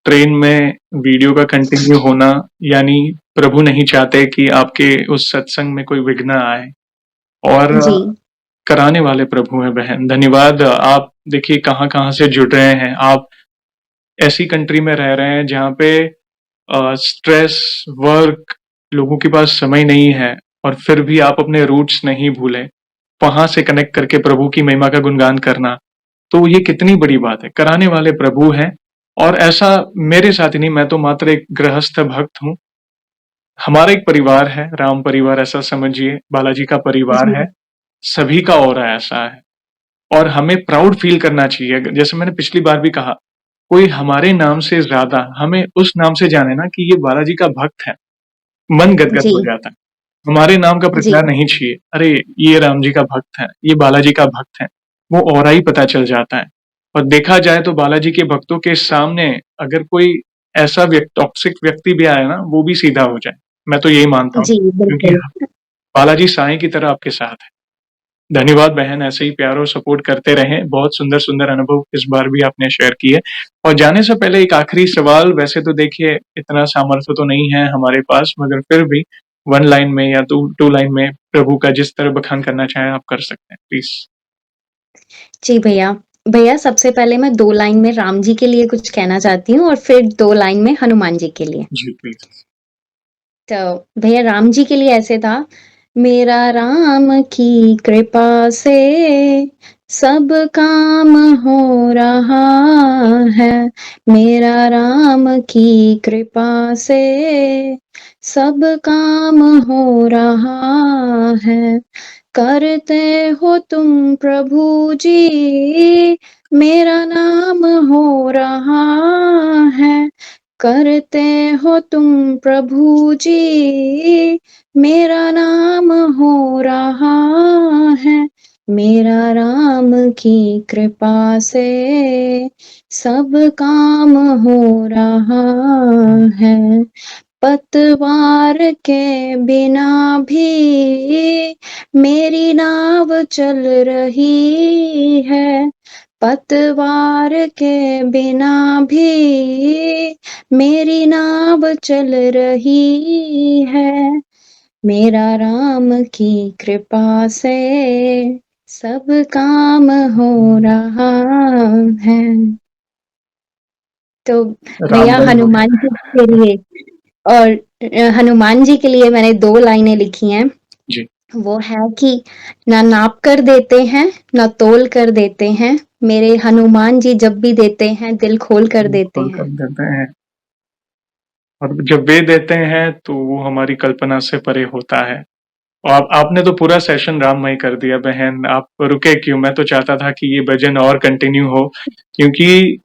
ट्रेन में वीडियो का कंटिन्यू होना यानी प्रभु नहीं चाहते कि आपके उस सत्संग में कोई विघ्न आए और जी कराने वाले प्रभु हैं बहन। धन्यवाद। आप देखिए कहाँ-कहाँ से जुड़ रहे हैं। आप ऐसी कंट्री में रह रहे हैं जहाँ पे स्ट्रेस, वर्क, लोगों के पास समय नहीं है और फिर भी आप अपने रूट्स नहीं भूले। वहाँ से कनेक्ट करके प्रभु की महिमा का गुणगान करना, तो ये कितनी बड़ी बात है। कराने वाले प्रभु हैं और ऐसा मेरे साथ ही नहीं, मैं तो मात्र एक गृहस्थ भक्त हूँ। हमारा एक परिवार है, राम परिवार ऐसा समझिए, बालाजी का परिवार जी है, सभी का ऑरा ऐसा है और हमें प्राउड फील करना चाहिए। जैसे मैंने पिछली बार भी कहा, कोई हमारे नाम से ज़्यादा हमें उस नाम से जाने ना कि ये बालाजी का भक्त है, मन गदगद जी हो जाता है। हमारे नाम का जी प्रचार नहीं चाहिए, अरे! ये राम जी का भक्त है, ये बालाजी का भक्त है, वो ऑरा ही पता चल जाता है। और देखा जाए तो बालाजी के भक्तों के सामने अगर कोई ऐसा टॉक्सिक व्यक्ति भी आए ना, वो भी सीधा हो जाए। मैं तो यही मानता हूँ, जी क्योंकि बिल्कुल बालाजी साईं की तरह आपके साथ है। धन्यवाद बहन, ऐसे ही प्यार और सपोर्ट करते रहें। बहुत सुंदर-सुंदर अनुभव इस बार भी आपने शेयर किए। और जाने से पहले एक आखिरी सवाल, वैसे तो देखिए इतना सामर्थ्य तो नहीं है हमारे पास, मगर फिर भी 1 लाइन में या 2 लाइन में प्रभु का जिस तरह बखान करना चाहें आप कर सकते हैं, प्लीज़। जी भैया भैया सबसे पहले मैं 2 लाइन में राम जी के लिए कुछ कहना चाहती हूँ और फिर 2 लाइन में हनुमान जी के लिए। जी, प्लीज़। तो भैया राम जी के लिए ऐसे था, मेरा राम की कृपा से सब काम हो रहा है, मेरा राम की कृपा से सब काम हो रहा है। करते हो तुम प्रभु जी, मेरा नाम हो रहा है। करते हो तुम प्रभु जी, मेरा नाम हो रहा है। मेरा राम की कृपा से सब काम हो रहा है। पतवार के बिना भी मेरी नाव चल रही है। पतवार के बिना भी मेरी नाव चल रही है। मेरा राम की कृपा से सब काम हो रहा है। तो भैया रामबाण हो हनुमान गया जी है। के लिए और हनुमान जी के लिए मैंने 2 लाइनें लिखी हैं। जी, वो है कि ना नाप कर देते हैं, ना तोल कर देते हैं, मेरे हनुमान जी जब भी देते हैं, दिल खोल कर देते खोल कर हैं। देते हैं और जब वे देते हैं, तो वो हमारी कल्पना से परे होता है। और आपने तो पूरा सेशन राममय कर दिया बहन, आप रुके क्यों? मैं तो चाहता था कि ये भजन और कंटिन्यू हो, क्योंकि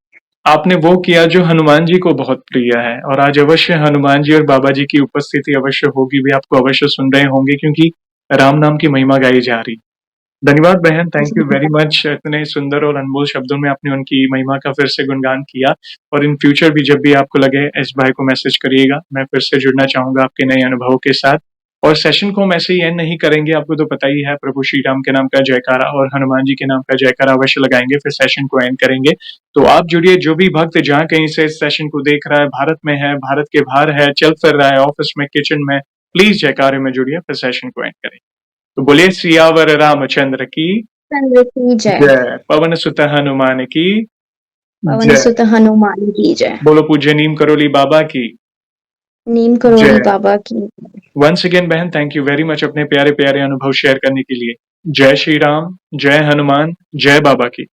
आपने वो किया जो हनुमान जी को बहुत प्रिय है और आज अवश्य हनुमान जी और बाबा जी की उपस्थिति अवश्य होगी भी, आपको अवश्य सुन रहे होंगे क्योंकि राम नाम की महिमा गाई जा रही। धन्यवाद बहन, थैंक जी यू वेरी भैया। मच इतने सुंदर और अनमोल शब्दों में आपने उनकी महिमा का फिर से गुणगान किया और इन फ्यूचर भी जब भी आपको लगे एस भाई को मैसेज करिएगा, मैं फिर से जुड़ना चाहूँगा आपके नए अनुभवों के साथ। और सेशन को हम ऐसे ही एंड नहीं करेंगे, आपको तो पता ही है प्रभु श्री राम के नाम का जयकारा और हनुमान जी के नाम का जयकारा अवश्य लगाएँगे, फिर सेशन को एंड करेंगे। तो आप जुड़िए, जो भी भक्त जहाँ कहीं से इस सेशन को देख रहा है, भारत में है, भारत के बाहर है, चल फिर रहा है, ऑफिस में, किचन में, प्लीज़ जयकारे में जुड़िए, फिर सेशन को एंड करेंगे। तो बोलिए सियावर रामचंद्र की चंद्र की जय। जय, पवन सुत हनुमान की पवन जय, सुत हनुमान की जय। बोलो पूज्य नीम करोली बाबा की नीम करोली जय। बाबा की। वंस अगेन बहन, थैंक यू वेरी मच अपने प्यारे प्यारे अनुभव शेयर करने के लिए। जय श्री राम, जय हनुमान, जय बाबा की।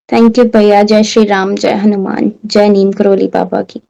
थैंक यू भैया। जय श्री राम, जय हनुमान, जय नीम करोली बाबा की।